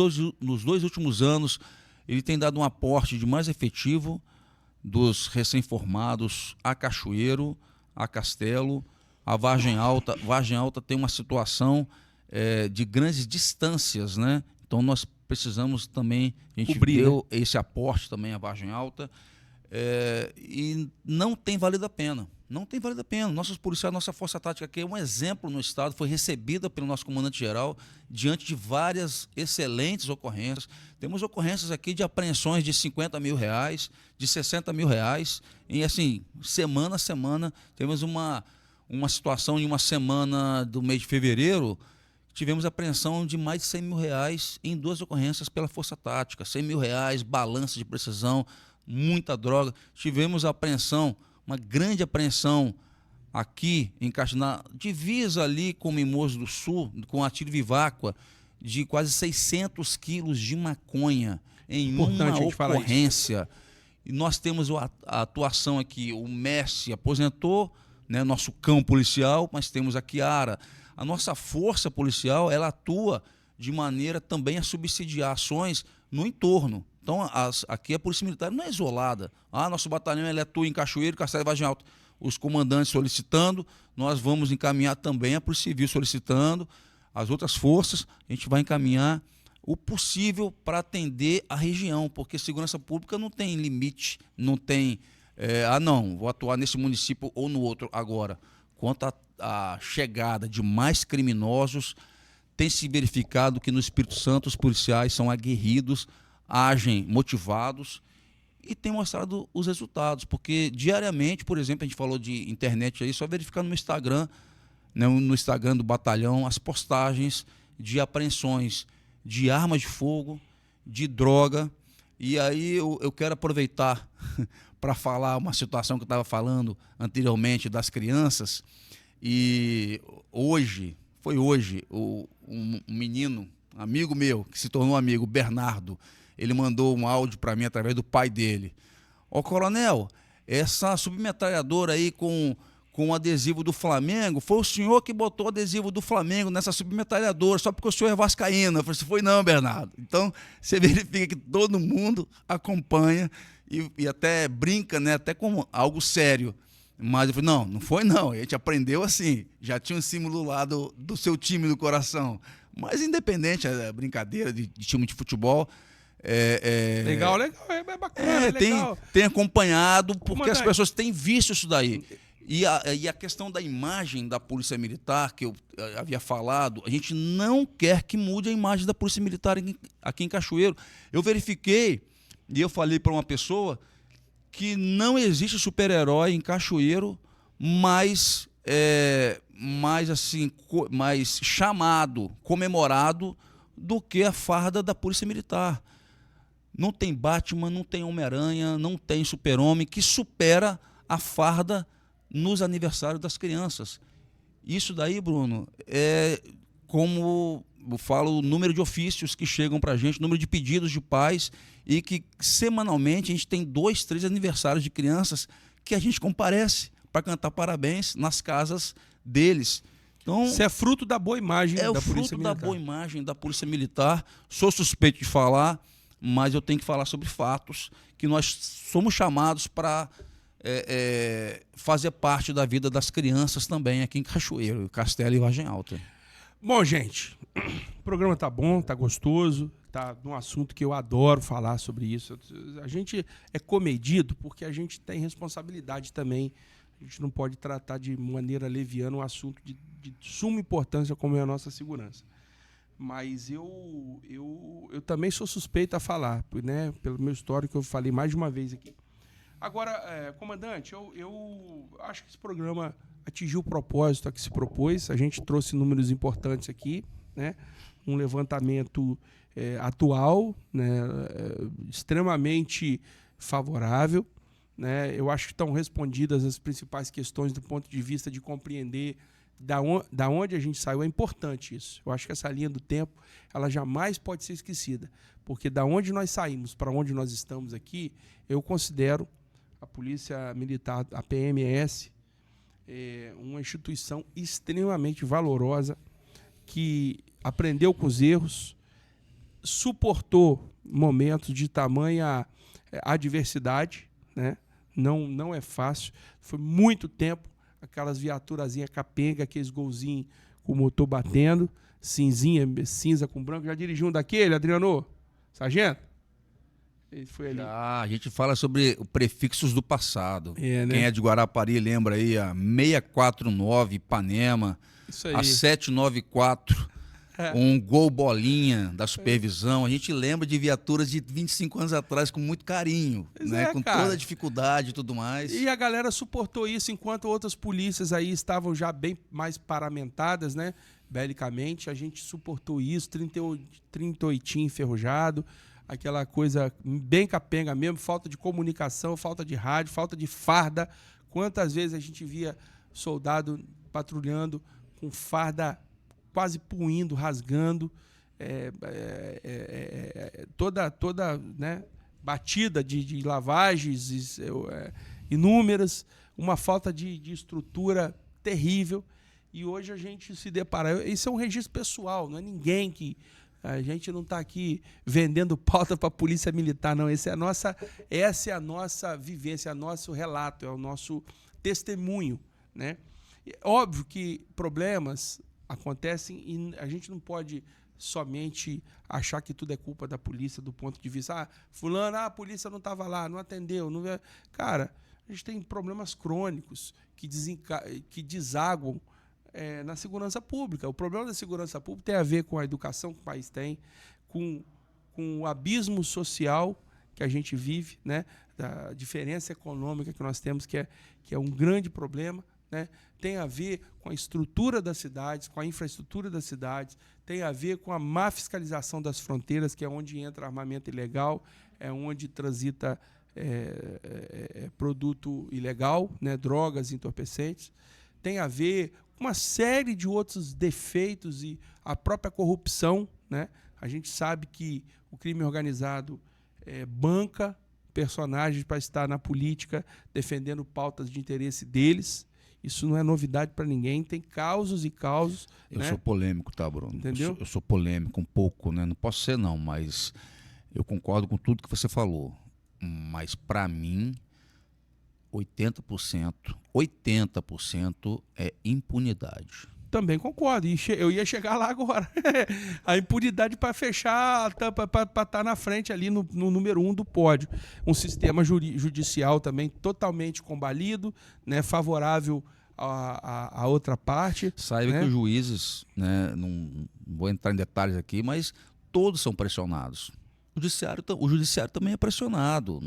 2 últimos anos ele tem dado um aporte de mais efetivo dos recém-formados a Cachoeiro, a Castelo, a Vargem Alta. Vargem Alta tem uma situação de grandes distâncias, né? Então nós precisamos também, a gente deu esse aporte também à Vargem Alta, e não tem valido a pena. Não tem valido a pena. Nossos policiais, nossa Força Tática aqui é um exemplo no Estado, foi recebida pelo nosso comandante-geral diante de várias excelentes ocorrências. Temos ocorrências aqui de apreensões de R$50 mil, de R$60 mil, e assim, semana a semana. Temos uma situação em uma semana do mês de fevereiro, tivemos apreensão de mais de R$100 mil em 2 ocorrências pela Força Tática. R$100 mil, balança de precisão, muita droga. Tivemos apreensão, uma grande apreensão aqui em na divisa ali com Mimoso do Sul, com Atílio Viváqua, de quase 600 quilos de maconha em uma ocorrência. E nós temos a atuação aqui, o Messi aposentou, né, nosso cão policial, mas temos a Kiara. A nossa força policial, ela atua de maneira também a subsidiar ações no entorno. Então, aqui a Polícia Militar não é isolada. Nosso batalhão ele atua em Cachoeiro, Castelo e Vargem Alta. Os comandantes solicitando, nós vamos encaminhar também a Polícia Civil solicitando, as outras forças, a gente vai encaminhar o possível para atender a região, porque segurança pública não tem limite, não tem, não, vou atuar nesse município ou no outro agora. Quanto à chegada de mais criminosos, tem se verificado que no Espírito Santo os policiais são aguerridos, agem motivados e tem mostrado os resultados, porque diariamente, por exemplo, a gente falou de internet aí, só verificar no Instagram, né, no Instagram do batalhão, as postagens de apreensões de armas de fogo, de droga. E aí eu quero aproveitar para falar uma situação que eu estava falando anteriormente das crianças. E foi hoje, um menino, amigo meu, que se tornou amigo, Bernardo, ele mandou um áudio para mim através do pai dele. Coronel, essa submetralhadora aí com o adesivo do Flamengo, foi o senhor que botou o adesivo do Flamengo nessa submetralhadora, só porque o senhor é vascaíno. Eu falei assim, foi não, Bernardo. Então, você verifica que todo mundo acompanha e até brinca, né, até com algo sério. Mas eu falei, não foi não, a gente aprendeu assim, já tinha um símbolo lá do seu time do coração. Mas independente, é brincadeira de time de futebol. Legal, é bacana, legal. Tem acompanhado, porque as pessoas têm visto isso daí. E a questão da imagem da Polícia Militar, que eu havia falado, a gente não quer que mude a imagem da Polícia Militar aqui em Cachoeiro. Eu verifiquei, e eu falei para uma pessoa, que não existe super-herói em Cachoeiro mais chamado, comemorado, do que a farda da Polícia Militar. Não tem Batman, não tem Homem-Aranha, não tem Super-Homem que supera a farda nos aniversários das crianças. Isso daí, Bruno, é como eu falo, o número de ofícios que chegam para a gente, o número de pedidos de pais, e que semanalmente a gente tem 2, 3 aniversários de crianças que a gente comparece para cantar parabéns nas casas deles. Então, isso é fruto da boa imagem da Polícia Militar. É o fruto da boa imagem da Polícia Militar. Sou suspeito de falar, mas eu tenho que falar sobre fatos, que nós somos chamados para fazer parte da vida das crianças também aqui em Cachoeiro, Castelo e Vargem Alta. Bom, gente, o programa tá bom, tá gostoso, tá num assunto que eu adoro falar sobre isso. A gente é comedido porque a gente tem responsabilidade também. A gente não pode tratar de maneira leviana um assunto de suma importância como é a nossa segurança. Mas eu também sou suspeito a falar, né? Pelo meu histórico que eu falei mais de uma vez aqui. Agora, comandante, eu acho que esse programa atingiu o propósito a que se propôs. A gente trouxe números importantes aqui, né? Um levantamento atual, né? Extremamente favorável, né? Eu acho que estão respondidas as principais questões do ponto de vista de compreender da onde a gente saiu. É importante isso. Eu acho que essa linha do tempo ela jamais pode ser esquecida, porque da onde nós saímos para onde nós estamos aqui, eu considero a Polícia Militar, a PMS, uma instituição extremamente valorosa, que aprendeu com os erros, suportou momentos de tamanha adversidade, né? Não é fácil, foi muito tempo, aquelas viaturazinhas capenga, aqueles golzinhos com o motor batendo, cinza com branco. Já dirigiu um daquele, Adriano? Sargento? Ele foi ali. A gente fala sobre prefixos do passado. Né? Quem é de Guarapari lembra aí a 649 Ipanema, Isso aí. a 794, um Gol Bolinha da supervisão. A gente lembra de viaturas de 25 anos atrás com muito carinho, né? Com cara, toda a dificuldade e tudo mais. E a galera suportou isso enquanto outras polícias aí estavam já bem mais paramentadas, né? Belicamente, a gente suportou isso, 38 enferrujado, aquela coisa bem capenga mesmo, falta de comunicação, falta de rádio, falta de farda. Quantas vezes a gente via soldado patrulhando com farda quase puindo, rasgando, toda né, batida de lavagens inúmeras, uma falta de estrutura terrível. E hoje a gente se depara. Isso é um registro pessoal, não é ninguém que... A gente não está aqui vendendo pauta para a Polícia Militar, não. Essa é a nossa vivência, é o nosso relato, é o nosso testemunho, né? Óbvio que problemas acontecem e a gente não pode somente achar que tudo é culpa da polícia do ponto de vista, fulano, a polícia não estava lá, não atendeu. Não... Cara, a gente tem problemas crônicos que desaguam na segurança pública. O problema da segurança pública tem a ver com a educação que o país tem, com o abismo social que a gente vive, né? Da diferença econômica que nós temos, que é um grande problema, né? Tem a ver com a estrutura das cidades, com a infraestrutura das cidades, tem a ver com a má fiscalização das fronteiras, que é onde entra armamento ilegal, é onde transita produto ilegal, né? Drogas, entorpecentes. Tem a ver com uma série de outros defeitos e a própria corrupção, né? A gente sabe que o crime organizado banca personagens para estar na política defendendo pautas de interesse deles. Isso não é novidade para ninguém, tem causos e causos. Eu né? sou polêmico, tá, Bruno? Entendeu? Eu sou polêmico um pouco, né? Não posso ser não, mas eu concordo com tudo que você falou. Mas para mim, 80% é impunidade. Também concordo, e eu ia chegar lá agora. A impunidade para fechar a tampa, para estar na frente ali no número 1 do pódio. Um sistema judicial também totalmente combalido, né, favorável a outra parte. Saiba né? que os juízes, né, não vou entrar em detalhes aqui, mas todos são pressionados. O judiciário também é pressionado.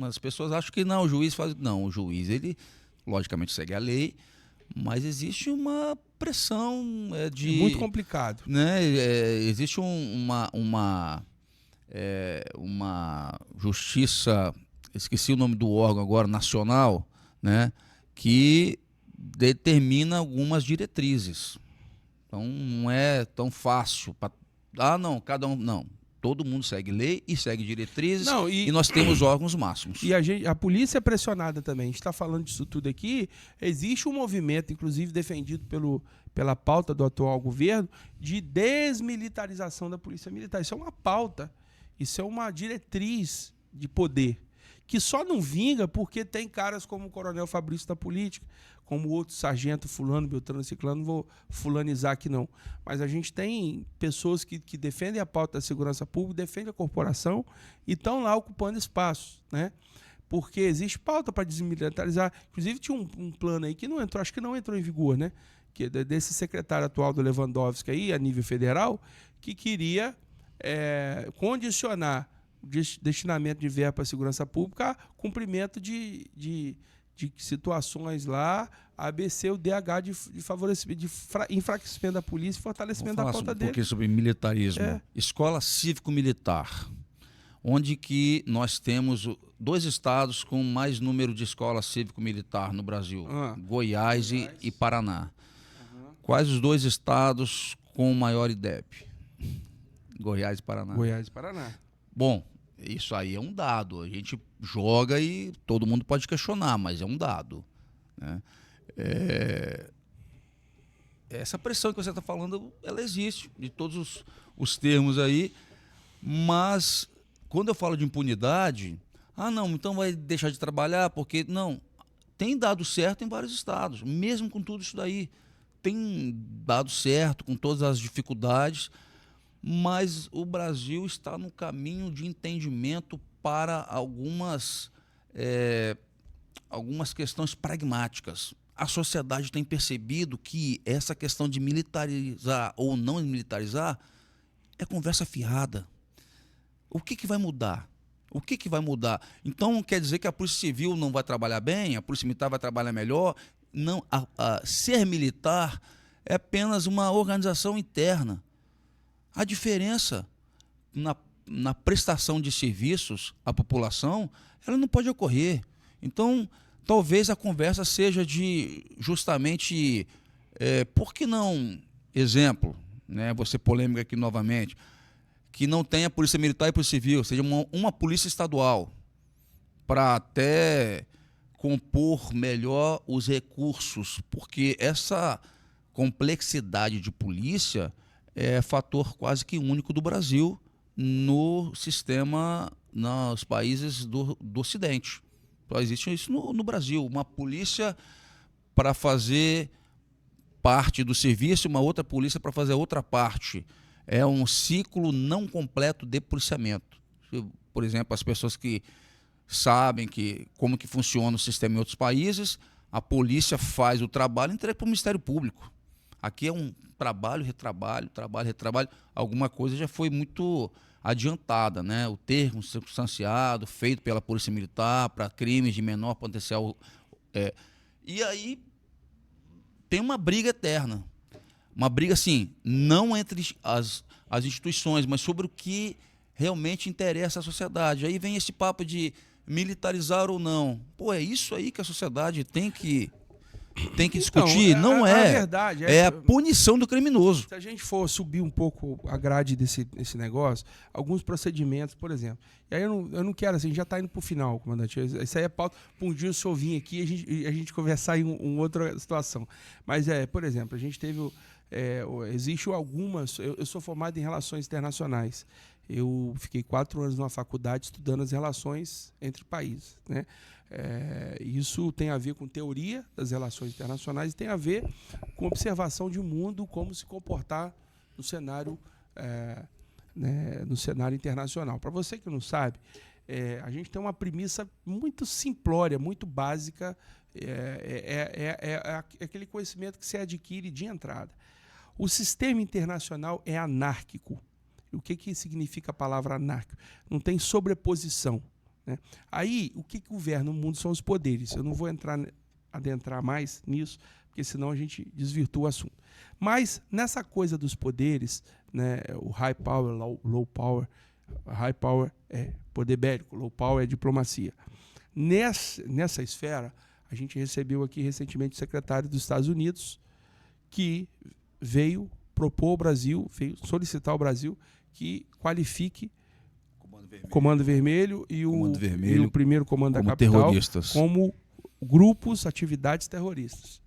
As pessoas acham que não, o juiz faz... Não, o juiz, ele logicamente segue a lei, mas existe uma pressão de... Muito complicado. Né, existe uma justiça, esqueci o nome do órgão agora, nacional, né, que determina algumas diretrizes. Então não é tão fácil. Não, cada um... Não. Todo mundo segue lei e segue diretrizes e nós temos órgãos máximos. E a polícia é pressionada também. A gente está falando disso tudo aqui. Existe um movimento, inclusive defendido pela pauta do atual governo, de desmilitarização da polícia militar. Isso é uma pauta, isso é uma diretriz de poder. que só não vinga porque tem caras como o Coronel Fabrício da política, como outro sargento fulano, beltrano, ciclano, não vou fulanizar aqui não. Mas a gente tem pessoas que defendem a pauta da segurança pública, defendem a corporação e estão lá ocupando espaços, né? Porque existe pauta para desmilitarizar. Inclusive tinha um plano aí que não entrou, acho que não entrou em vigor, né? Que desse secretário atual do Lewandowski aí, a nível federal, que queria condicionar o destinamento de verba para a segurança pública a cumprimento de situações lá, ABC, o DH de favorecimento, de enfraquecimento da polícia e fortalecimento da pauta dele. Um pouquinho sobre militarismo. Escola cívico-militar, onde que nós temos 2 estados com mais número de escolas cívico-militar no Brasil, Goiás e Paraná. Quais os 2 estados com maior IDEB? Goiás e Paraná. Goiás e Paraná. Bom, isso aí é um dado. A gente joga e todo mundo pode questionar, mas é um dado, né? Essa pressão que você está falando, ela existe, de todos os termos aí, mas quando eu falo de impunidade, não, então vai deixar de trabalhar, porque não, tem dado certo em vários estados, mesmo com tudo isso daí, tem dado certo com todas as dificuldades, mas o Brasil está no caminho de entendimento para algumas questões pragmáticas. A sociedade tem percebido que essa questão de militarizar ou não militarizar é conversa fiada. O que vai mudar? O que vai mudar? Então quer dizer que a Polícia Civil não vai trabalhar bem, a Polícia Militar vai trabalhar melhor? Não, ser militar é apenas uma organização interna. A diferença na prestação de serviços à população, ela não pode ocorrer. Então, talvez a conversa seja de justamente, por que não, exemplo, né, vou ser polêmico aqui novamente, que não tenha Polícia Militar e Polícia Civil, seja uma polícia estadual, para até compor melhor os recursos, porque essa complexidade de polícia é fator quase que único do Brasil no sistema, nos países do Ocidente. Só existe isso no Brasil, uma polícia para fazer parte do serviço e uma outra polícia para fazer outra parte. É um ciclo não completo de policiamento. Por exemplo, as pessoas que sabem como que funciona o sistema em outros países, a polícia faz o trabalho e entrega para o Ministério Público. Aqui é um trabalho, retrabalho, trabalho, retrabalho. Alguma coisa já foi muito adiantada, né? O termo circunstanciado, feito pela Polícia Militar para crimes de menor potencial. E aí tem uma briga eterna. Uma briga, assim, não entre as instituições, mas sobre o que realmente interessa à sociedade. Aí vem esse papo de militarizar ou não. Pô, é isso aí que a sociedade tem que discutir? Então, não é. É. A verdade é a punição do criminoso. Se a gente for subir um pouco a grade desse negócio, alguns procedimentos, por exemplo. E aí eu não quero, assim, já está indo para o final, comandante. Isso aí é pauta para um dia o senhor vir aqui e a gente conversar em uma outra situação. Mas, por exemplo, a gente teve... existe algumas... Eu sou formado em relações internacionais. Eu fiquei 4 anos numa faculdade estudando as relações entre países, né? Isso tem a ver com teoria das relações internacionais e tem a ver com observação de mundo, como se comportar no cenário, no cenário internacional. Para você que não sabe, a gente tem uma premissa muito simplória, muito básica, aquele conhecimento que se adquire de entrada. O sistema internacional é anárquico. O que significa a palavra anárquico? Não tem sobreposição, né? Aí, o que governa o mundo são os poderes. Eu não vou adentrar mais nisso, porque senão a gente desvirtua o assunto. Mas, nessa coisa dos poderes, né, o high power, low power, high power é poder bélico, low power é diplomacia. Nessa esfera, a gente recebeu aqui recentemente o secretário dos Estados Unidos, que veio propor ao Brasil, veio solicitar ao Brasil que qualifique o Comando Vermelho e o primeiro comando da capital terroristas, como grupos, atividades terroristas.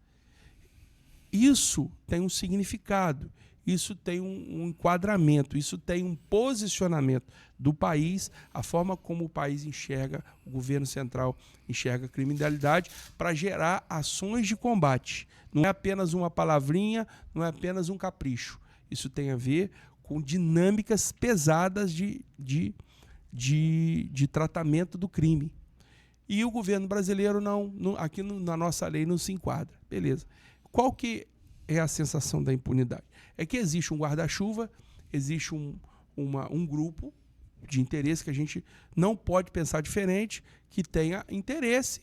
Isso tem um significado. isso tem um enquadramento, isso tem um posicionamento do país, a forma como o país enxerga, o governo central enxerga a criminalidade, para gerar ações de combate. Não é apenas uma palavrinha, não é apenas um capricho. Isso tem a ver com dinâmicas pesadas de tratamento do crime. E o governo brasileiro aqui na nossa lei não se enquadra. Beleza. Qual que é a sensação da impunidade? É que existe um guarda-chuva, existe um grupo de interesse que a gente não pode pensar diferente, que tenha interesse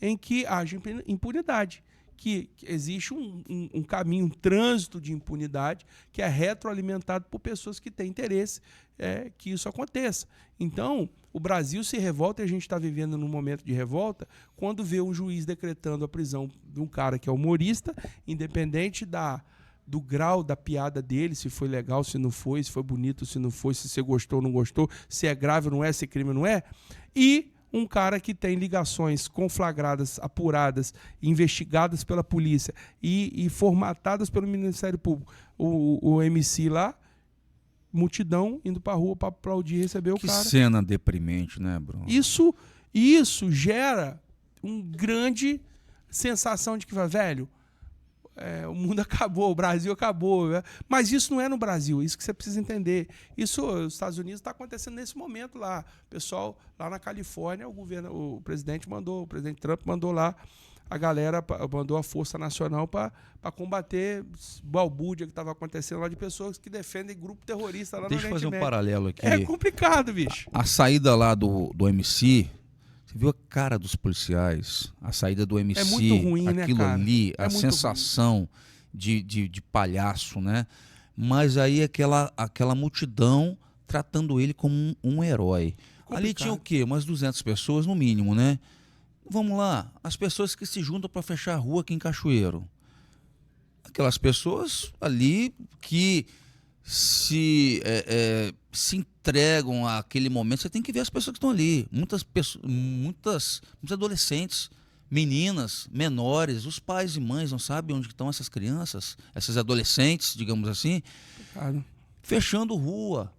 em que haja impunidade. Que existe um caminho, um trânsito de impunidade que é retroalimentado por pessoas que têm interesse que isso aconteça. Então, o Brasil se revolta, e a gente está vivendo num momento de revolta, quando vê um juiz decretando a prisão de um cara que é humorista, independente do grau da piada dele, se foi legal, se não foi, se foi bonito, se não foi, se você gostou ou não gostou, se é grave ou não é, se é crime ou não é, e um cara que tem ligações conflagradas, apuradas, investigadas pela polícia e formatadas pelo Ministério Público. O MC lá, multidão indo pra rua para aplaudir e receber o cara. Que cena deprimente, né, Bruno? Isso gera uma grande sensação de que, velho, o mundo acabou, o Brasil acabou. Né? Mas isso não é no Brasil, isso que você precisa entender. Isso nos Estados Unidos está acontecendo nesse momento lá. O pessoal lá na Califórnia, o presidente Trump mandou lá a galera, mandou a Força Nacional para combater balbúrdia que estava acontecendo lá de pessoas que defendem grupo terrorista lá no Oriente Médio. Deixa eu fazer um paralelo aqui. É complicado, bicho. A saída lá do MC... Você viu a cara dos policiais? A saída do MC, é muito ruim, aquilo né, cara? ali, a sensação de palhaço, né? Mas aí aquela multidão tratando ele como um herói. Complicado. Ali tinha o quê? Umas 200 pessoas no mínimo, né? Vamos lá, as pessoas que se juntam para fechar a rua aqui em Cachoeiro. Aquelas pessoas ali que se entregam àquele momento. Você tem que ver as pessoas que estão ali. Muitos adolescentes, meninas, menores, os pais e mães não sabem onde estão essas crianças, essas adolescentes, digamos assim, fechando rua.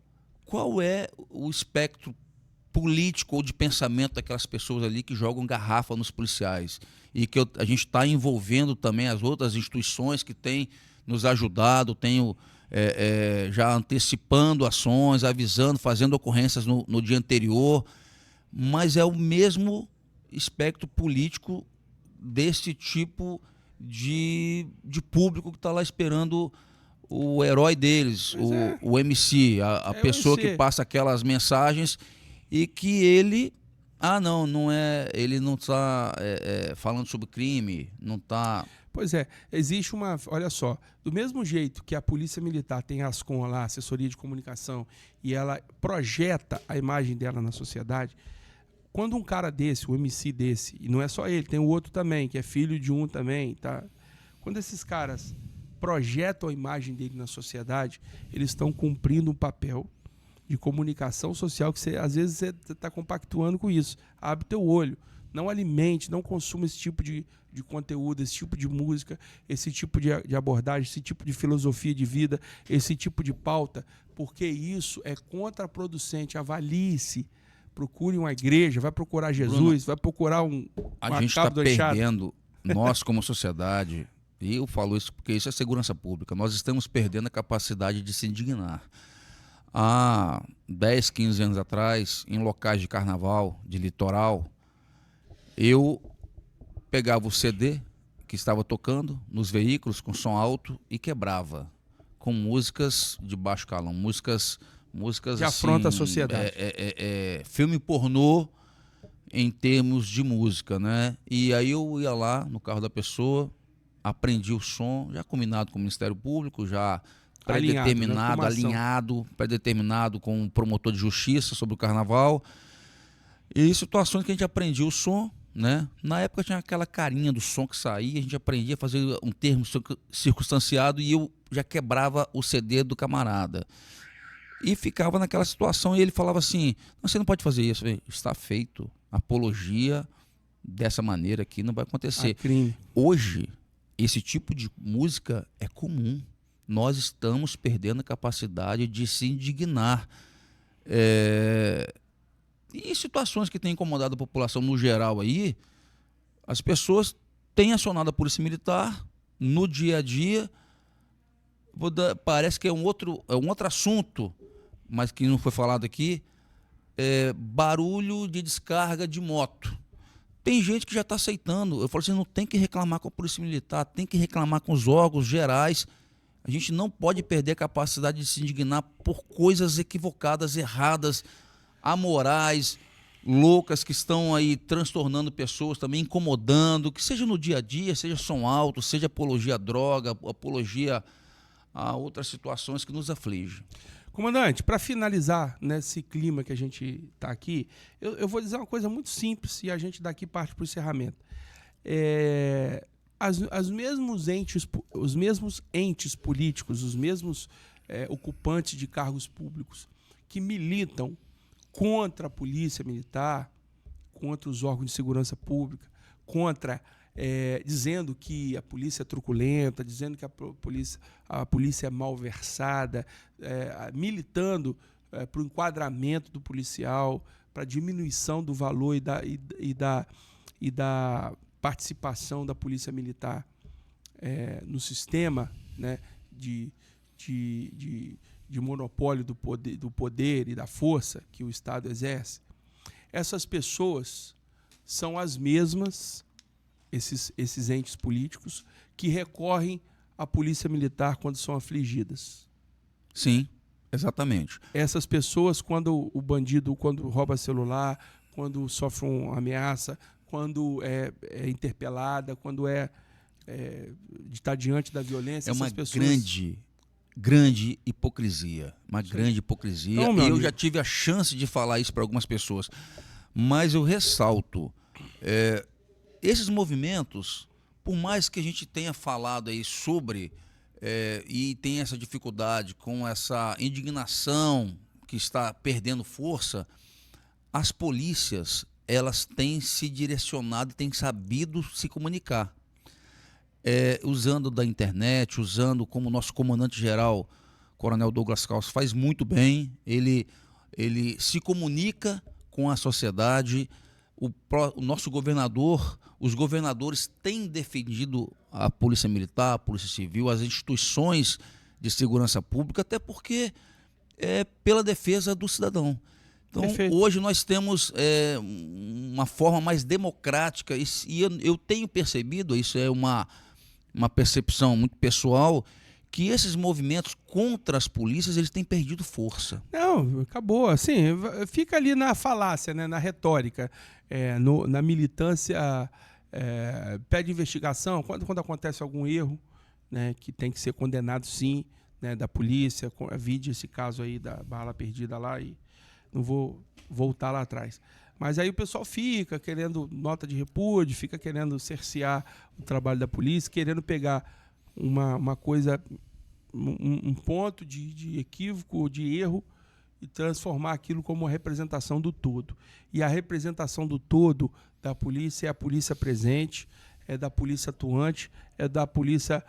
Qual é o espectro político ou de pensamento daquelas pessoas ali que jogam garrafa nos policiais? E que a gente está envolvendo também as outras instituições que têm nos ajudado, já antecipando ações, avisando, fazendo ocorrências no dia anterior, mas é o mesmo espectro político desse tipo de público que está lá esperando o herói deles, o MC, a pessoa que passa aquelas mensagens e que ele... ele não está falando sobre crime, não está... Pois é, existe olha só, do mesmo jeito que a Polícia Militar tem a Ascom lá, assessoria de comunicação, e ela projeta a imagem dela na sociedade, quando um cara desse, um MC desse, e não é só ele, tem o outro também, que é filho de um também, tá? Quando esses caras projetam a imagem dele na sociedade, eles estão cumprindo um papel de comunicação social que às vezes você está compactuando com isso. Abre teu olho. Não alimente, não consuma esse tipo de conteúdo, esse tipo de música, esse tipo de abordagem, esse tipo de filosofia de vida, esse tipo de pauta, porque isso é contraproducente. Avalie-se, procure uma igreja, vai procurar Jesus, Bruno, vai procurar a gente está perdendo, nós como sociedade, e eu falo isso porque isso é segurança pública, nós estamos perdendo a capacidade de se indignar. Há 10, 15 anos atrás, em locais de carnaval, de litoral, eu pegava o CD que estava tocando nos veículos com som alto e quebrava com músicas de baixo calão, músicas que afronta a sociedade. Filme pornô em termos de música, né? E aí eu ia lá no carro da pessoa, aprendi o som, já combinado com o Ministério Público, já predeterminado com o promotor de justiça sobre o carnaval, e situações que a gente aprendia o som, né? Na época tinha aquela carinha do som que saía, a gente aprendia a fazer um termo circunstanciado e eu já quebrava o CD do camarada. E ficava naquela situação e ele falava assim, você não pode fazer isso. Eu falei, está feito, apologia dessa maneira aqui não vai acontecer. Crime. Hoje, esse tipo de música é comum. nós estamos perdendo a capacidade de se indignar. E situações que têm incomodado a população no geral aí, as pessoas têm acionado a Polícia Militar no dia a dia. Parece que é um outro assunto, mas que não foi falado aqui, barulho de descarga de moto. Tem gente que já está aceitando. Eu falo assim, não tem que reclamar com a Polícia Militar, tem que reclamar com os órgãos gerais. A gente não pode perder a capacidade de se indignar por coisas equivocadas, erradas, amorais, loucas, que estão aí transtornando pessoas, também incomodando, que seja no dia a dia, seja som alto, seja apologia à droga, apologia a outras situações que nos afligem. Comandante, para finalizar nesse clima que a gente está aqui, eu vou dizer uma coisa muito simples e a gente daqui parte para o encerramento. Os mesmos entes políticos, os mesmos ocupantes de cargos públicos que militam contra a Polícia Militar, contra os órgãos de segurança pública, dizendo que a polícia é truculenta, dizendo que a polícia é malversada, militando para o enquadramento do policial, para a diminuição do valor e da participação da Polícia Militar no sistema, né, de monopólio do poder e da força que o Estado exerce. Essas pessoas são as mesmas, esses entes políticos, que recorrem à Polícia Militar quando são afligidas. Sim, exatamente. Essas pessoas, quando rouba celular, quando sofre uma ameaça, quando é interpelada, quando está diante da violência, é uma essas pessoas... grande hipocrisia. Uma grande hipocrisia. Não, e eu já tive a chance de falar isso para algumas pessoas. Mas eu ressalto, esses movimentos, por mais que a gente tenha falado aí sobre e tenha essa dificuldade com essa indignação que está perdendo força, as polícias, elas têm se direcionado e têm sabido se comunicar. Usando da internet, usando como o nosso comandante-geral, Coronel Douglas Caos, faz muito bem. Ele se comunica com a sociedade. O nosso governador, os governadores têm defendido a Polícia Militar, a Polícia Civil, as instituições de segurança pública, até porque é pela defesa do cidadão. Então, Perfeito. Hoje nós temos uma forma mais democrática, e eu tenho percebido, isso é uma percepção muito pessoal, que esses movimentos contra as polícias, eles têm perdido força. Não, acabou. Assim, fica ali na falácia, né, na retórica, na militância, pede investigação, quando acontece algum erro, né, que tem que ser condenado sim, né, da polícia, vide esse caso aí da bala perdida lá, e não vou voltar lá atrás. Mas aí o pessoal fica querendo nota de repúdio, fica querendo cercear o trabalho da polícia, querendo pegar uma coisa, um ponto de equívoco, de erro, e transformar aquilo como uma representação do todo. E a representação do todo da polícia é a polícia presente, é da polícia atuante, é da polícia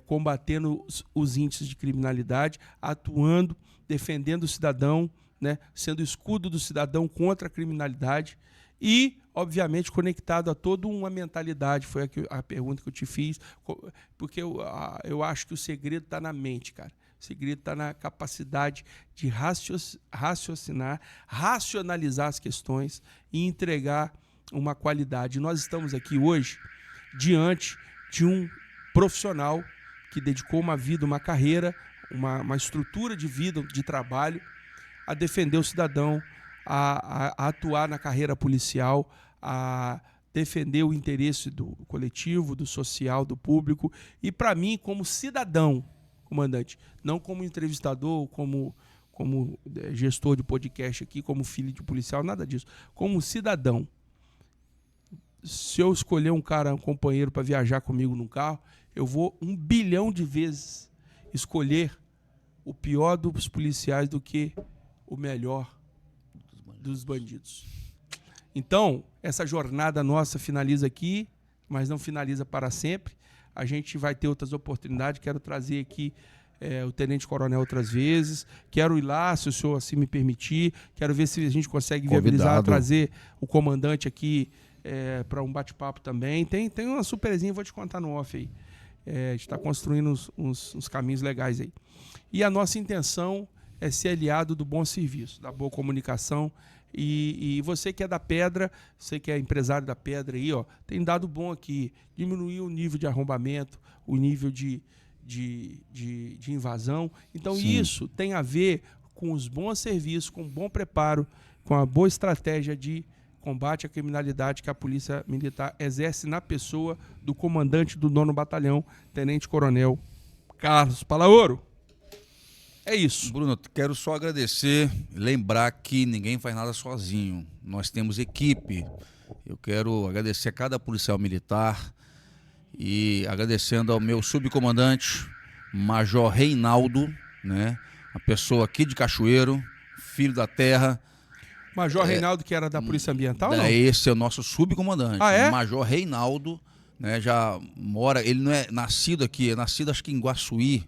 combatendo os índices de criminalidade, atuando, defendendo o cidadão, né, sendo escudo do cidadão contra a criminalidade e, obviamente, conectado a toda uma mentalidade. Foi a pergunta que eu te fiz, porque eu acho que o segredo está na mente, cara. O segredo está na capacidade de raciocinar, racionalizar as questões e entregar uma qualidade. Nós estamos aqui hoje diante de um profissional que dedicou uma vida, uma carreira, uma estrutura de vida, de trabalho, a defender o cidadão, a atuar na carreira policial, a defender o interesse do coletivo, do social, do público. E para mim, como cidadão, comandante, não como entrevistador, como gestor de podcast aqui, como filho de policial, nada disso. Como cidadão, se eu escolher um companheiro para viajar comigo num carro, eu vou 1 bilhão de vezes escolher o pior dos policiais do que o melhor dos bandidos. Então, essa jornada nossa finaliza aqui, mas não finaliza para sempre. A gente vai ter outras oportunidades. Quero trazer aqui o Tenente Coronel outras vezes. Quero ir lá, se o senhor assim me permitir. Quero ver se a gente consegue viabilizar, trazer o comandante aqui para um bate-papo também. Tem uma surpresinha, vou te contar no off aí. A gente está construindo uns caminhos legais aí. E a nossa intenção é ser aliado do bom serviço, da boa comunicação. E você que é da Pedra, você que é empresário da Pedra aí, ó, tem dado bom aqui. Diminuir o nível de arrombamento, o nível de invasão. Então, sim, isso tem a ver com os bons serviços, com o bom preparo, com a boa estratégia de combate à criminalidade que a Polícia Militar exerce na pessoa do comandante do 9º Batalhão, Tenente Coronel Carlos Palaoro. É isso. Bruno, quero só agradecer, lembrar que ninguém faz nada sozinho. Nós temos equipe. Eu quero agradecer a cada policial militar e agradecendo ao meu subcomandante, Major Reinaldo, né? A pessoa aqui de Cachoeiro, filho da terra. Major Reinaldo, que era da Polícia Ambiental, não? Esse é o nosso subcomandante. Ah, é? Major Reinaldo, né? Já mora, ele não é nascido aqui, é nascido acho que em Guaçuí.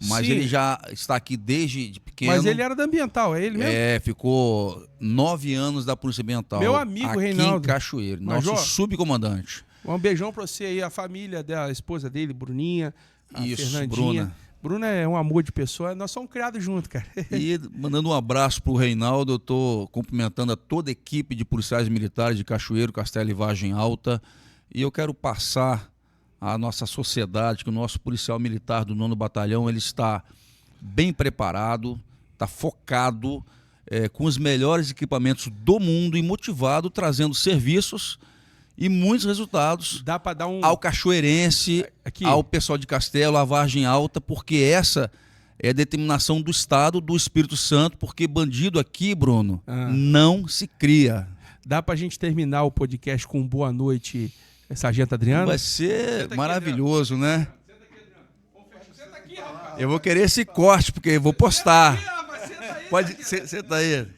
Mas sim, ele já está aqui desde pequeno. Mas ele era da Ambiental, é ele mesmo? Ficou 9 anos da Polícia Ambiental. Meu amigo aqui Reinaldo. Em Cachoeiro, Major, nosso subcomandante. Um beijão pra você aí, a família da esposa dele, Bruninha, a Isso, Fernandinha. Bruna. Bruna é um amor de pessoa, nós somos criados juntos, cara. E mandando um abraço pro Reinaldo, eu tô cumprimentando a toda a equipe de policiais militares de Cachoeiro, Castelo e Vargem Alta. E eu quero passar a nossa sociedade, que o nosso policial militar do 9º Batalhão, ele está bem preparado, está focado, com os melhores equipamentos do mundo e motivado, trazendo serviços e muitos resultados. Dá para dar ao cachoeirense, aqui, ao pessoal de Castelo, à Vargem Alta, porque essa é a determinação do Estado, do Espírito Santo, porque bandido aqui, Bruno, não se cria. Dá para a gente terminar o podcast com boa noite, Sargento Adriano? Vai ser maravilhoso, aqui, né? Senta aqui, Adriano. Senta aqui, rapaz. Eu vou querer esse corte, porque eu vou postar. Senta aqui, rapaz. Senta aí. Pode, senta aí.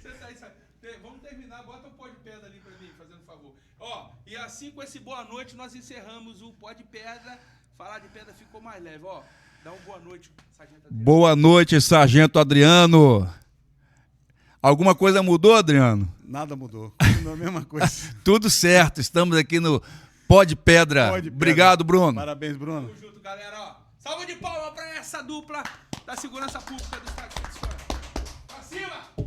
Vamos terminar, bota o pó de pedra ali pra mim, fazendo um favor. Ó, e assim com esse boa noite, nós encerramos o pó de pedra. Falar de pedra ficou mais leve, ó. Dá uma boa noite, Sargento Adriano. Boa noite, Sargento Adriano. Alguma coisa mudou, Adriano? Nada mudou. Continua a mesma coisa. Tudo certo, estamos aqui no Pó de Pedra. Obrigado, Bruno. Parabéns, Bruno. Tamo junto, galera. Ó, salva de palmas pra essa dupla da segurança pública do Estado de Espírito Santo. Pra cima!